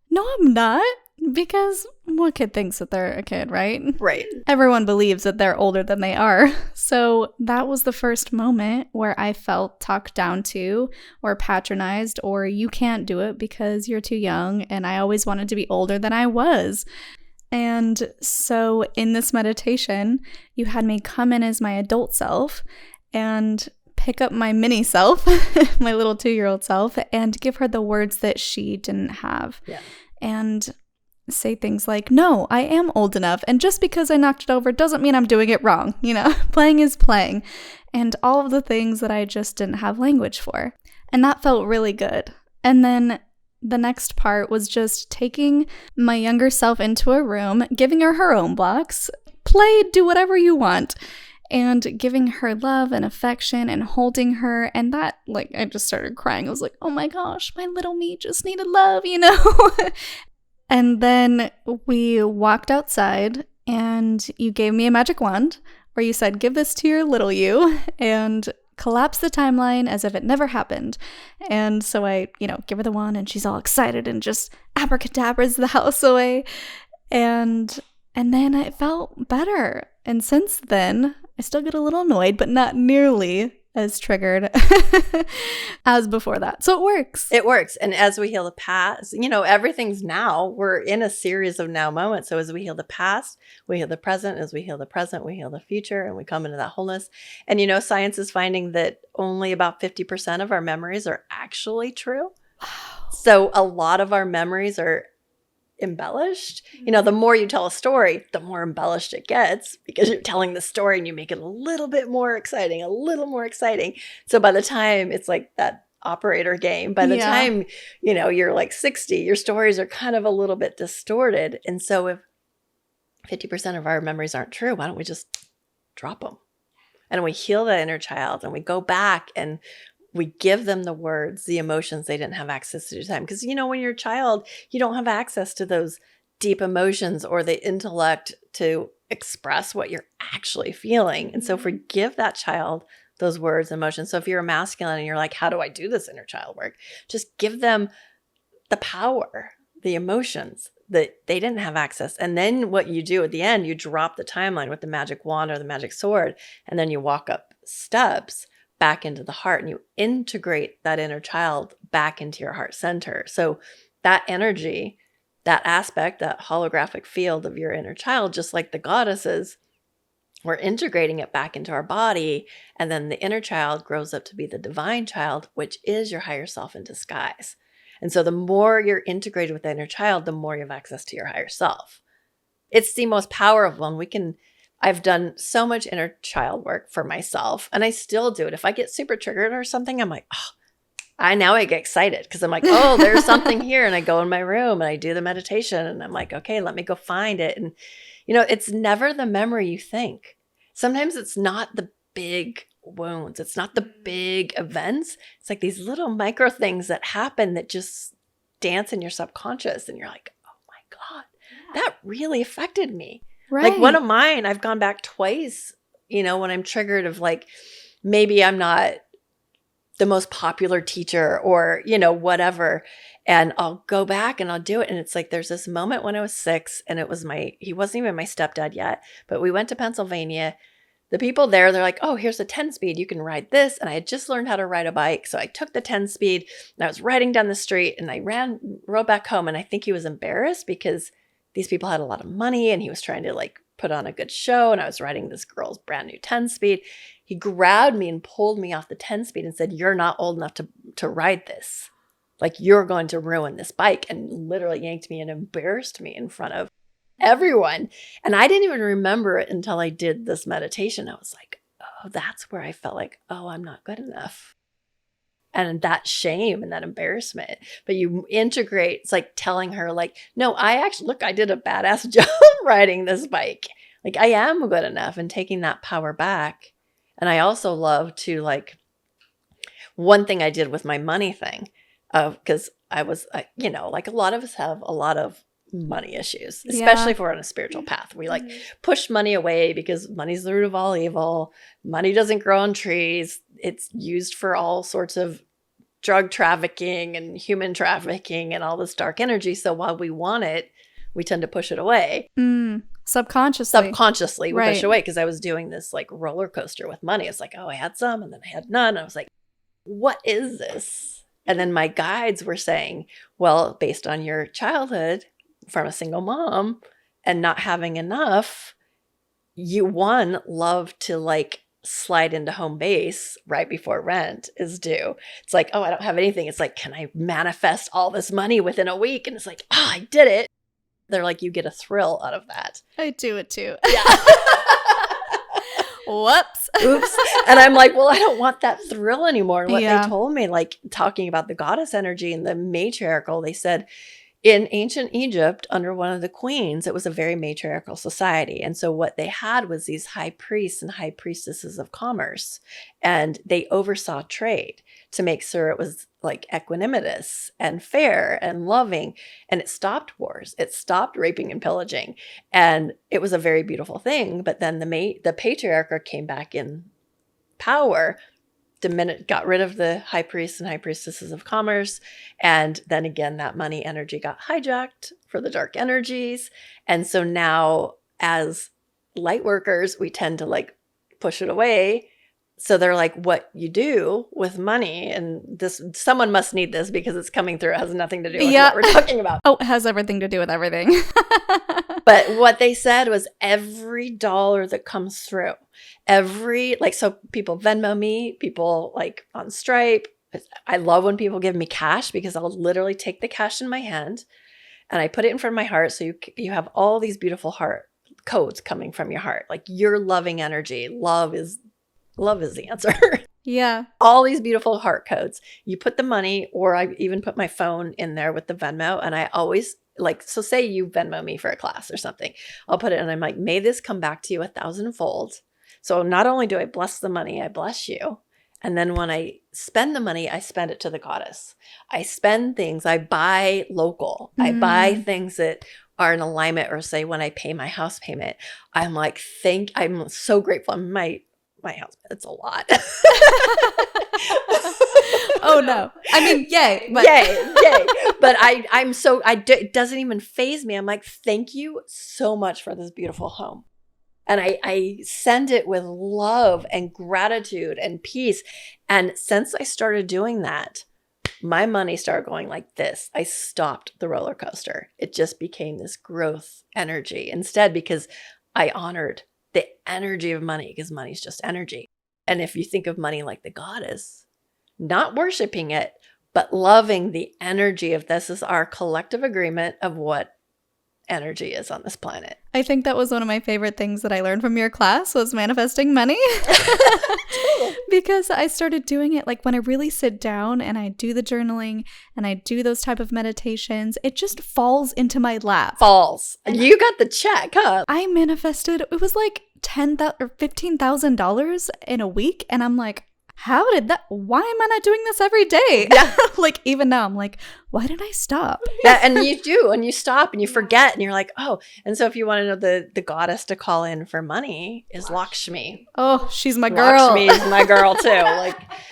no, I'm not. Because what kid thinks that they're a kid, right? Right. Everyone believes that they're older than they are. So that was the first moment where I felt talked down to or patronized, or you can't do it because you're too young. And I always wanted to be older than I was. And so in this meditation, you had me come in as my adult self and pick up my mini self, my little 2-year-old self, and give her the words that she didn't have. Yeah. And say things like, no, I am old enough. And just because I knocked it over doesn't mean I'm doing it wrong. Playing is playing. And all of the things that I just didn't have language for. And that felt really good. And then the next part was just taking my younger self into a room, giving her own blocks, play, do whatever you want, and giving her love and affection and holding her. And that, like, I just started crying. I was like, oh my gosh, my little me just needed love, And then we walked outside and you gave me a magic wand where you said, give this to your little you and collapse the timeline as if it never happened. And so I, give her the wand and she's all excited and just abracadabras the house away. And then it felt better. And since then, I still get a little annoyed, but not nearly as triggered as before that. So it works. It works. And as we heal the past, everything's now. We're in a series of now moments. So as we heal the past, we heal the present. As we heal the present, we heal the future, and we come into that wholeness. And, science is finding that only about 50% of our memories are actually true. Wow. So a lot of our memories are embellished. You know, the more you tell a story, the more embellished it gets because you're telling the story and you make it a little bit more exciting, a little more exciting. So by the time it's like that operator game, by the time, you know, you're like 60, your stories are kind of a little bit distorted. And so if 50% of our memories aren't true, why don't we just drop them? And we heal the inner child and we go back and we give them the words, the emotions they didn't have access to at the time. Because, you know, when you're a child, you don't have access to those deep emotions or the intellect to express what you're actually feeling. And so if we give that child those words, emotions. So if you're a masculine and you're like, how do I do this inner child work? Just give them the power, the emotions that they didn't have access. And then what you do at the end, you drop the timeline with the magic wand or the magic sword, and then you walk up steps back into the heart and you integrate that inner child back into your heart center. So that energy, that aspect, that holographic field of your inner child, just like the goddesses, we're integrating it back into our body. And then the inner child grows up to be the divine child, which is your higher self in disguise. And so the more you're integrated with the inner child, the more you have access to your higher self. It's the most powerful one. I've done so much inner child work for myself, and I still do it. If I get super triggered or something, I'm like, oh, I get excited because I'm like, oh, there's something here. And I go in my room and I do the meditation and I'm like, okay, let me go find it. And, you know, it's never the memory you think. Sometimes it's not the big wounds. It's not the big events. It's like these little micro things that happen that just dance in your subconscious. And you're like, oh my God, that really affected me. Right. Like one of mine, I've gone back twice, you know, when I'm triggered of like, maybe I'm not the most popular teacher or, you know, whatever. And I'll go back and I'll do it. And it's like, there's this moment when I was 6 and it was he wasn't even my stepdad yet, but we went to Pennsylvania. The people there, they're like, oh, here's a 10-speed. You can ride this. And I had just learned how to ride a bike. So I took the 10-speed and I was riding down the street and I rode back home. And I think he was embarrassed because these people had a lot of money and he was trying to like put on a good show. And I was riding this girl's brand new 10-speed. He grabbed me and pulled me off the 10-speed and said, you're not old enough to ride this. Like, you're going to ruin this bike. And literally yanked me and embarrassed me in front of everyone. And I didn't even remember it until I did this meditation. I was like, oh, that's where I felt like, oh, I'm not good enough. And that shame and that embarrassment. But you integrate, it's like telling her like, no, I did a badass job riding this bike. Like, I am good enough, and taking that power back. And I also love to like, one thing I did with my money thing, because I was, you know, like a lot of us have a lot of money issues, especially if we're on a spiritual path. We like push money away because money's the root of all evil. Money doesn't grow on trees. It's used for all sorts of drug trafficking and human trafficking and all this dark energy. So while we want it, we tend to push it away. Subconsciously we push it away, because I was doing this like roller coaster with money. It's like, oh, I had some and then I had none. I was like, what is this? And then my guides were saying, well, based on your childhood from a single mom and not having enough, you love to like slide into home base right before rent is due. It's like, oh, I don't have anything. It's like, can I manifest all this money within a week? And it's like, oh, I did it. They're like, you get a thrill out of that. I do it too. Yeah. Whoops. Oops. And I'm like, well, I don't want that thrill anymore. And what they told me, like talking about the goddess energy and the matriarchal, they said in ancient Egypt, under one of the queens, it was a very matriarchal society. And so what they had was these high priests and high priestesses of commerce, and they oversaw trade to make sure it was like equanimous and fair and loving. And it stopped wars. It stopped raping and pillaging. And it was a very beautiful thing. But then the patriarch came back in power, got rid of the high priests and high priestesses of commerce. And then again, that money energy got hijacked for the dark energies. And so now as light workers, we tend to like push it away. So they're like, what you do with money, and this, someone must need this because it's coming through. It has nothing to do with what we're talking about. Oh, it has everything to do with everything. But what they said was every dollar that comes through, so people Venmo me, people like on Stripe. I love when people give me cash, because I'll literally take the cash in my hand and I put it in front of my heart. So you have all these beautiful heart codes coming from your heart, like your loving energy. Love is the answer. Yeah. All these beautiful heart codes. You put the money, or I even put my phone in there with the Venmo. And I always so say you Venmo me for a class or something. I'll put it and I'm like, may this come back to you 1,000-fold. So not only do I bless the money, I bless you. And then when I spend the money, I spend it to the goddess. I spend things, I buy local. I buy things that are in alignment, or say when I pay my house payment, I'm like, I'm so grateful. My house, it's a lot. Oh no. I mean, yay. But Yay. But it doesn't even faze me. I'm like, thank you so much for this beautiful home. And I send it with love and gratitude and peace. And since I started doing that, my money started going like this. I stopped the roller coaster. It just became this growth energy instead, because I honored the energy of money, because money's just energy. And if you think of money like the goddess, not worshiping it, but loving the energy of this is our collective agreement of what energy is on this planet. I think that was one of my favorite things that I learned from your class was manifesting money. Because I started doing it like when I really sit down and I do the journaling and I do those type of meditations, it just falls into my lap. You got the check, huh? I manifested, it was like $10,000 or $15,000 in a week. And I'm like, why am I not doing this every day? Yeah. Like even now I'm like, why did I stop? Yeah, and you do, and you stop and you forget and you're like, oh. And so if you want to know the goddess to call in for money is Lakshmi. Oh, she's my girl. Lakshmi is my girl too.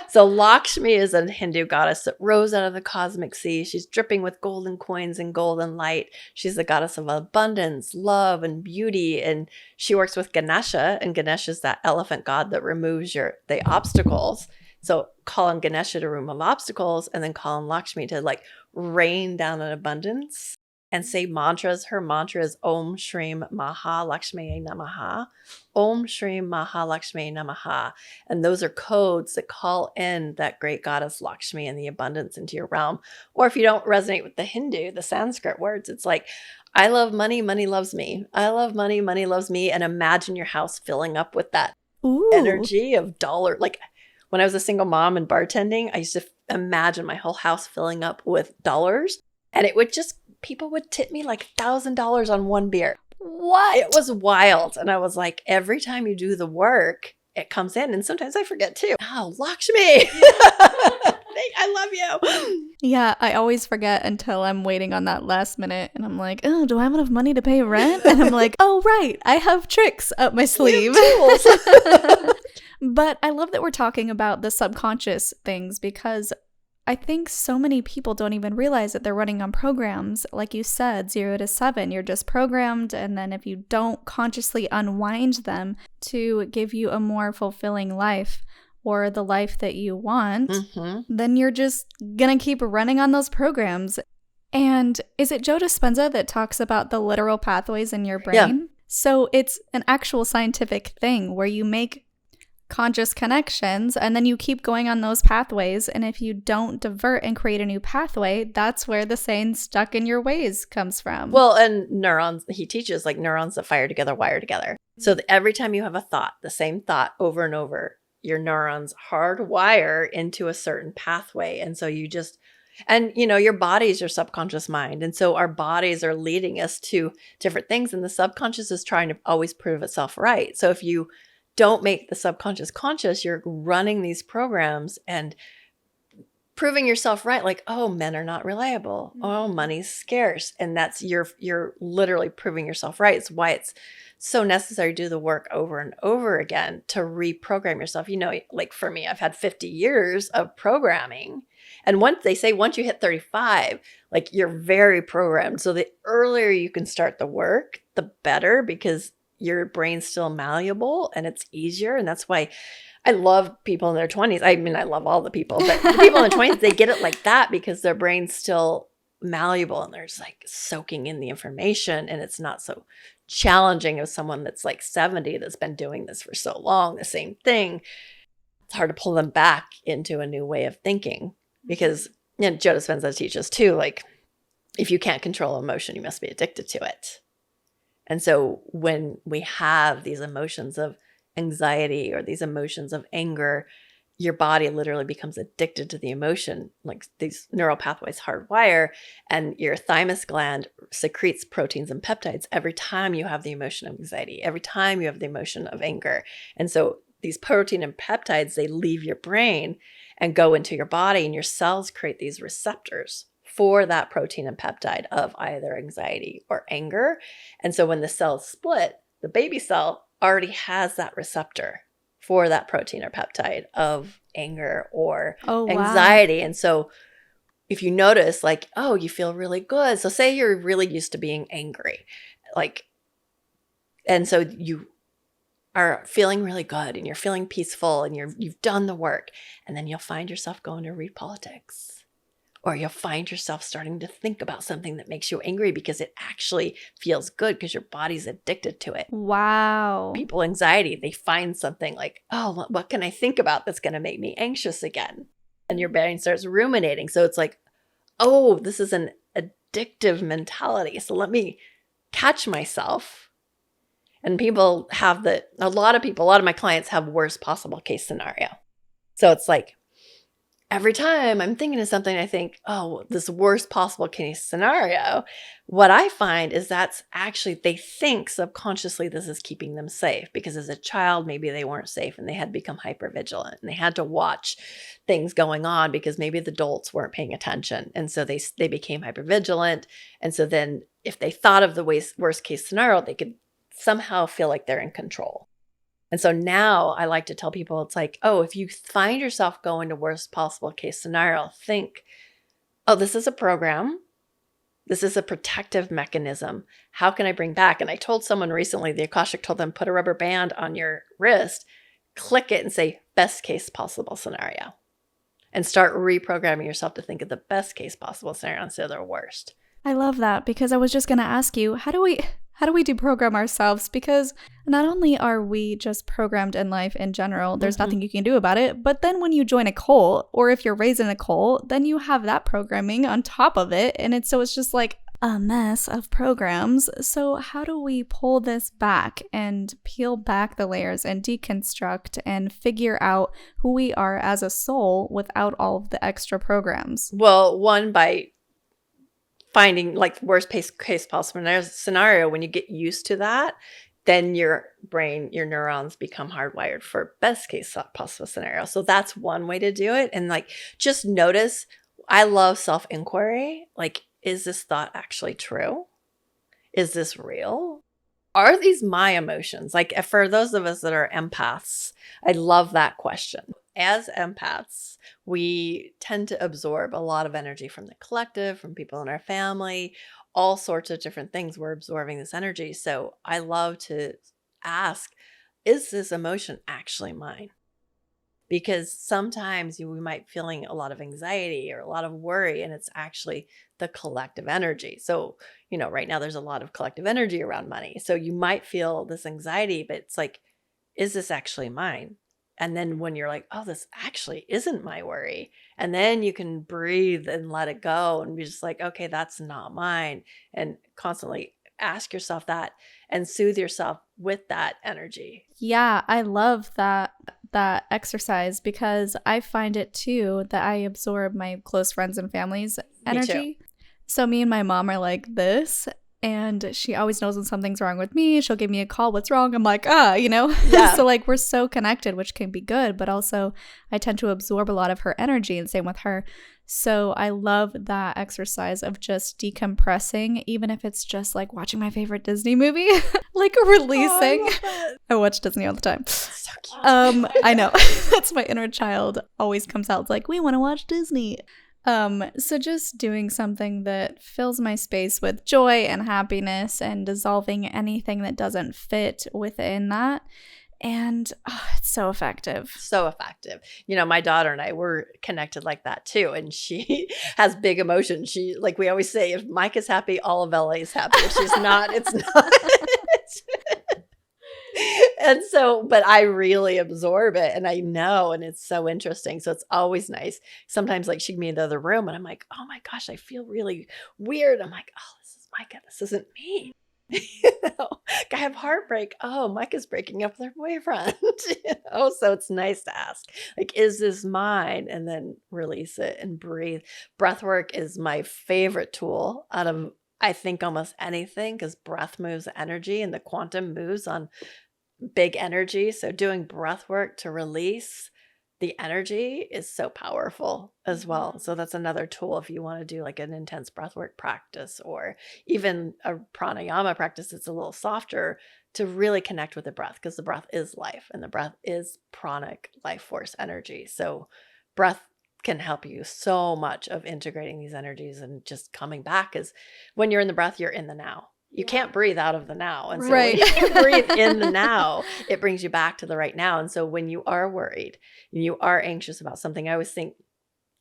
So Lakshmi is a Hindu goddess that rose out of the cosmic sea. She's dripping with golden coins and golden light. She's the goddess of abundance, love, and beauty. And she works with Ganesha, and Ganesha is that elephant god that removes the obstacles. So call on Ganesha to remove obstacles, and then call on Lakshmi to rain down an abundance, and say mantras. Her mantra is Om Shrim Maha Lakshmi Namaha. Om Shrim Maha Lakshmi Namaha. And those are codes that call in that great goddess Lakshmi and the abundance into your realm. Or if you don't resonate with the Hindu, the Sanskrit words, it's like, I love money, money loves me. I love money, money loves me. And imagine your house filling up with that energy of dollar. Like when I was a single mom and bartending, I used to imagine my whole house filling up with dollars. And it would people would tip me like $1,000 on one beer. What? It was wild. And I was like, every time you do the work, it comes in. And sometimes I forget too. Oh, Lakshmi. I love you. Yeah, I always forget until I'm waiting on that last minute. And I'm like, oh, do I have enough money to pay rent? And I'm like, oh, right. I have tricks up my sleeve. But I love that we're talking about the subconscious things, because I think so many people don't even realize that they're running on programs. Like you said, 0 to 7, you're just programmed. And then if you don't consciously unwind them to give you a more fulfilling life or the life that you want, then you're just going to keep running on those programs. And is it Joe Dispenza that talks about the literal pathways in your brain? Yeah. So it's an actual scientific thing where you make conscious connections and then you keep going on those pathways, and if you don't divert and create a new pathway, that's where the saying stuck in your ways comes from. Well, and neurons, he teaches neurons that fire together wire together. So every time you have a thought, the same thought over and over, your neurons hardwire into a certain pathway. And so you just, and your body is your subconscious mind, and so our bodies are leading us to different things, and the subconscious is trying to always prove itself right. So if you don't make the subconscious conscious, you're running these programs and proving yourself right. Like, oh, men are not reliable. Oh, money's scarce. And that's you're literally proving yourself right. It's why it's so necessary to do the work over and over again to reprogram yourself. Like for me, I've had 50 years of programming. And once you hit 35, you're very programmed. So the earlier you can start the work, the better, because your brain's still malleable and it's easier. And that's why I love people in their 20s. I mean, I love all the people, but the people in their 20s, they get it like that because their brain's still malleable and they're just soaking in the information, and it's not so challenging as someone that's 70 that's been doing this for so long, the same thing. It's hard to pull them back into a new way of thinking because Joe Dispenza teaches too, if you can't control emotion, you must be addicted to it. And so when we have these emotions of anxiety or these emotions of anger, your body literally becomes addicted to the emotion. Like these neural pathways hardwire, and your thymus gland secretes proteins and peptides every time you have the emotion of anxiety, every time you have the emotion of anger. And so these protein and peptides, they leave your brain and go into your body, and your cells create these receptors for that protein and peptide of either anxiety or anger. And so when the cells split, the baby cell already has that receptor for that protein or peptide of anger or anxiety. And so if you notice, like, oh, you feel really good. So say you're really used to being angry, like, and so you are feeling really good and you're feeling peaceful and you've done the work, and then you'll find yourself going to read politics. Or you'll find yourself starting to think about something that makes you angry because it actually feels good because your body's addicted to it. Wow. People, anxiety, they find something like, oh, what can I think about that's going to make me anxious again? And your brain starts ruminating. So it's like, oh, this is an addictive mentality. So let me catch myself. And people have a lot of my clients have worst possible case scenario. So it's like, every time I'm thinking of something, I think, oh, this worst possible case scenario. What I find is that's actually, they think subconsciously this is keeping them safe, because as a child, maybe they weren't safe and they had become hyper-vigilant and they had to watch things going on because maybe the adults weren't paying attention. And so they became hyper-vigilant. And so then if they thought of the worst case scenario, they could somehow feel like they're in control. And so now I like to tell people, it's like, oh, if you find yourself going to worst possible case scenario, think, oh, this is a program. This is a protective mechanism. How can I bring back? And I told someone recently, the Akashic told them, put a rubber band on your wrist, click it and say best case possible scenario, and start reprogramming yourself to think of the best case possible scenario instead of the worst. I love that, because I was just going to ask you, how do we deprogram ourselves? Because not only are we just programmed in life in general, there's nothing you can do about it, but then when you join a cult, or if you're raised in a cult, then you have that programming on top of it, and it's just like a mess of programs. So how do we pull this back and peel back the layers and deconstruct and figure out who we are as a soul without all of the extra programs? Well, one, by finding like worst case possible scenario, when you get used to that, then your brain, your neurons become hardwired for best case possible scenario. So that's one way to do it. And like, just notice, I love self-inquiry. Like, is this thought actually true? Is this real? Are these my emotions? Like, for those of us that are empaths, I love that question. As empaths, we tend to absorb a lot of energy from the collective, from people in our family, all sorts of different things. We're absorbing this energy. So I love to ask, is this emotion actually mine? Because sometimes we might be feeling a lot of anxiety or a lot of worry, and it's actually the collective energy. So, right now there's a lot of collective energy around money. So you might feel this anxiety, but it's like, is this actually mine? And then when you're like, oh, this actually isn't my worry, and then you can breathe and let it go and be just like, okay, that's not mine. And constantly ask yourself that and soothe yourself with that energy. Yeah, I love that exercise, because I find it too that I absorb my close friends and family's energy. So me and my mom are like this, and she always knows when something's wrong with me. She'll give me a call, what's wrong? I'm like, Yeah. So like, we're so connected, which can be good, but also I tend to absorb a lot of her energy, and same with her. So I love that exercise of just decompressing, even if it's just like watching my favorite Disney movie, like releasing. I watch Disney all the time. So cute. I know. That's my inner child always comes out. It's like, we want to watch Disney. So just doing something that fills my space with joy and happiness, and dissolving anything that doesn't fit within that. And it's so effective. So effective. My daughter and I were connected like that too. And she has big emotions. She, like we always say, if Mike is happy, all of LA is happy. If she's not, it's not. And so, but I really absorb it and I know, and it's so interesting. So it's always nice. Sometimes like she'd be in the other room and I'm like, oh my gosh, I feel really weird. I'm like, oh, this is Micah. This isn't me. I have heartbreak. Oh, Micah's breaking up with her boyfriend. So it's nice to ask, like, is this mine? And then release it and breathe. Breath work is my favorite tool out of, I think, almost anything, because breath moves energy and the quantum moves on big energy. So doing breath work to release the energy is so powerful as well. So that's another tool if you want to do like an intense breathwork practice or even a pranayama practice that's a little softer, to really connect with the breath, because the breath is life and the breath is pranic life force energy. So breath can help you so much of integrating these energies and just coming back, is when you're in the breath, you're in the now. You can't breathe out of the now. And so when you breathe in the now, it brings you back to the right now. And so when you are worried and you are anxious about something, I always think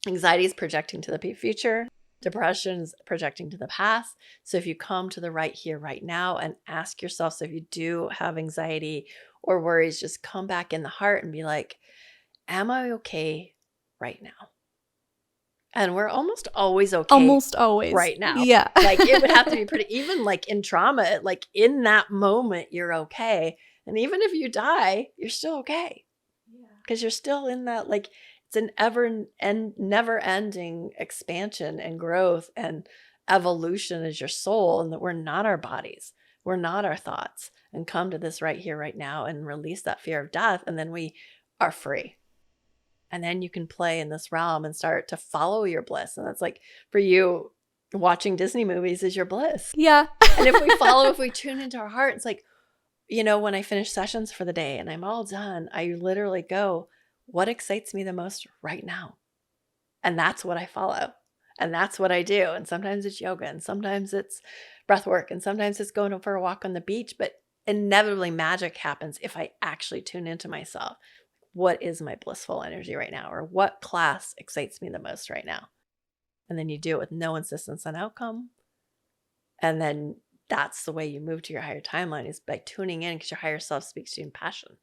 anxiety is projecting to the future, depression is projecting to the past. So if you come to the right here, right now, and ask yourself, so if you do have anxiety or worries, just come back in the heart and be like, am I okay right now? And we're almost always okay. Almost always. Right now. Yeah. Like it would have to be pretty, even like in trauma, like in that moment, you're okay. And even if you die, you're still okay. Because you're still in that, like, it's an never ending expansion and growth and evolution as your soul. And that we're not our bodies. We're not our thoughts. And come to this right here, right now, and release that fear of death. And then we are free. And then you can play in this realm and start to follow your bliss. And that's like, for you, watching Disney movies is your bliss. Yeah. And if we tune into our heart, it's like, when I finish sessions for the day and I'm all done, I literally go, what excites me the most right now? And that's what I follow. And that's what I do. And sometimes it's yoga, and sometimes it's breath work, and sometimes it's going for a walk on the beach. But inevitably magic happens if I actually tune into myself. What is my blissful energy right now? Or what class excites me the most right now? And then you do it with no insistence on outcome. And then that's the way you move to your higher timeline, is by tuning in, because your higher self speaks to you in passion.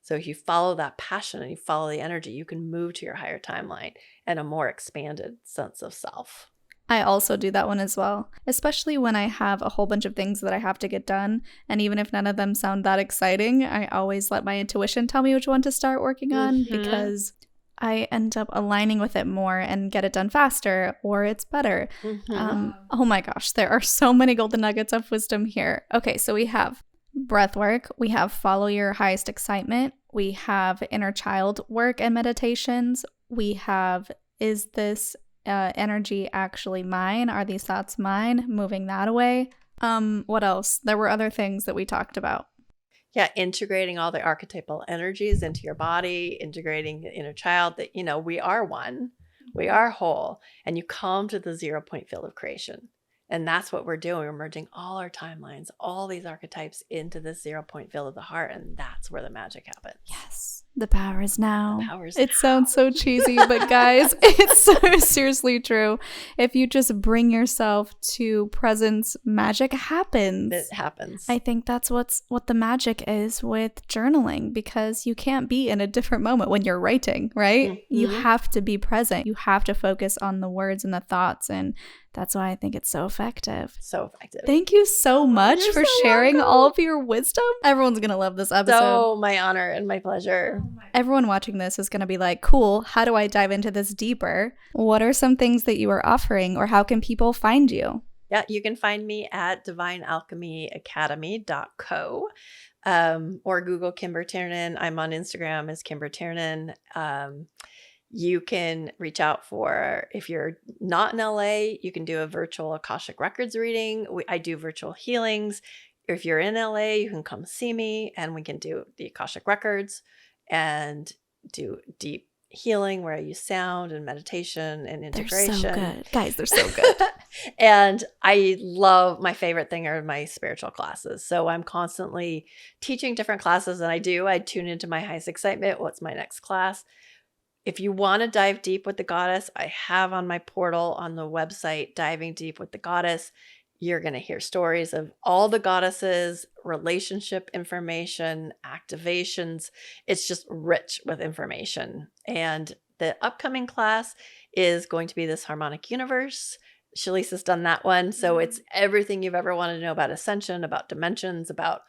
So if you follow that passion and you follow the energy, you can move to your higher timeline and a more expanded sense of self. I also do that one as well, especially when I have a whole bunch of things that I have to get done. And even if none of them sound that exciting, I always let my intuition tell me which one to start working on, because I end up aligning with it more and get it done faster, or it's better. Oh my gosh, there are so many golden nuggets of wisdom here. Okay, so we have breath work, we have follow your highest excitement, we have inner child work and meditations, we have is this energy actually mine? Are these thoughts mine? Moving that away. What else? There were other things that we talked about. Yeah, integrating all the archetypal energies into your body, integrating the inner child, that, we are one, we are whole, and you come to the 0 point field of creation. And that's what we're doing. We're merging all our timelines, all these archetypes into this 0 point field of the heart. And that's where the magic happens. Yes. The power is now. It sounds so cheesy, but guys, it's so seriously true. If you just bring yourself to presence, magic happens. It happens. I think that's what the magic is with journaling, because you can't be in a different moment when you're writing, right? You have to be present. You have to focus on the words and the thoughts, and that's why I think it's so effective. So effective. Thank you so much for sharing all of your wisdom. Everyone's going to love this episode. So my honor and my pleasure. Everyone watching this is going to be like, cool, how do I dive into this deeper? What are some things that you are offering, or how can people find you? Yeah, you can find me at divinealchemyacademy.co, or Google Kimber Tiernan. I'm on Instagram as Kimber Tiernan. You can reach out for, if you're not in LA, you can do a virtual Akashic Records reading. I do virtual healings. If you're in LA, you can come see me and we can do the Akashic Records and do deep healing where I use sound and meditation and integration. They're so good. Guys, they're so good. And my favorite thing are my spiritual classes. So I'm constantly teaching different classes, and I tune into my highest excitement. What's my next class? If you want to dive deep with the goddess, I have on my portal on the website, Diving Deep with the Goddess. You're going to hear stories of all the goddesses, relationship information, activations. It's just rich with information. And the upcoming class is going to be this harmonic universe. Shelise has done that one. So it's everything you've ever wanted to know about ascension, about dimensions, about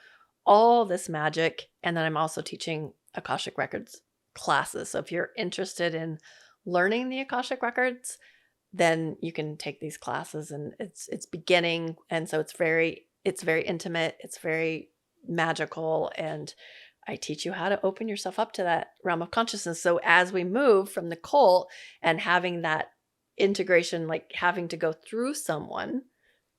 all this magic. And then I'm also teaching Akashic Records classes. So if you're interested in learning the Akashic Records, then you can take these classes, and it's beginning. And so it's very intimate. It's very magical. And I teach you how to open yourself up to that realm of consciousness. So as we move from the cult and having that integration, like having to go through someone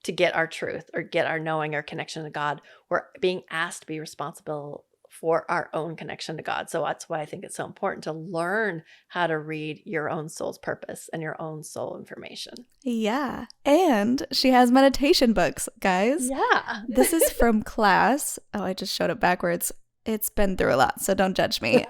to get our truth or get our knowing, our connection to God, we're being asked to be responsible for our own connection to God. So that's why I think it's so important to learn how to read your own soul's purpose and your own soul information. Yeah. And she has meditation books, guys. Yeah. This is from class. Oh, I just showed it backwards. It's been through a lot, so don't judge me.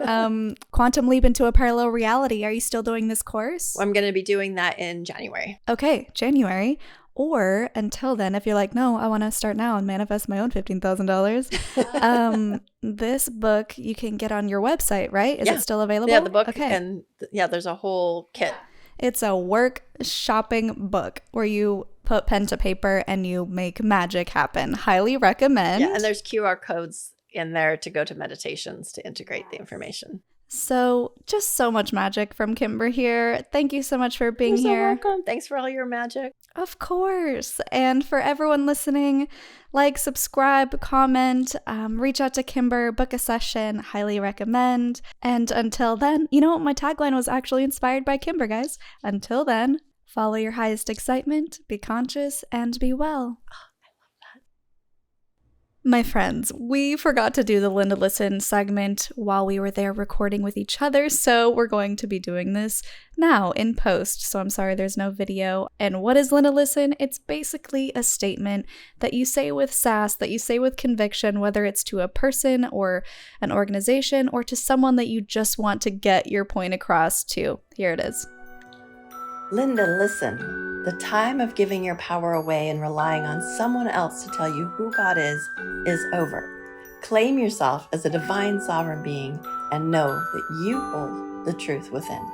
Quantum Leap into a Parallel Reality. Are you still doing this course? I'm going to be doing that in January. Okay, January. Or until then, if you're like, no, I want to start now and manifest my own $15,000. This book you can get on your website, right? Is it still available? Yeah, the book. Okay. And there's a whole kit. It's a work shopping book where you put pen to paper and you make magic happen. Highly recommend. Yeah, and there's QR codes in there to go to meditations to integrate the information. So just so much magic from Kimber here. Thank you so much for being here. You're so welcome. Thanks for all your magic. Of course. And for everyone listening, like, subscribe, comment, reach out to Kimber, book a session, highly recommend. And until then, you know what? My tagline was actually inspired by Kimber, guys. Until then, follow your highest excitement, be conscious, and be well. My friends, we forgot to do the Linda Listen segment while we were there recording with each other, so we're going to be doing this now in post. So I'm sorry there's no video. And what is Linda Listen? It's basically a statement that you say with sass, that you say with conviction, whether it's to a person or an organization or to someone that you just want to get your point across to. Here it is. Linda, listen. The time of giving your power away and relying on someone else to tell you who God is over. Claim yourself as a divine sovereign being and know that you hold the truth within.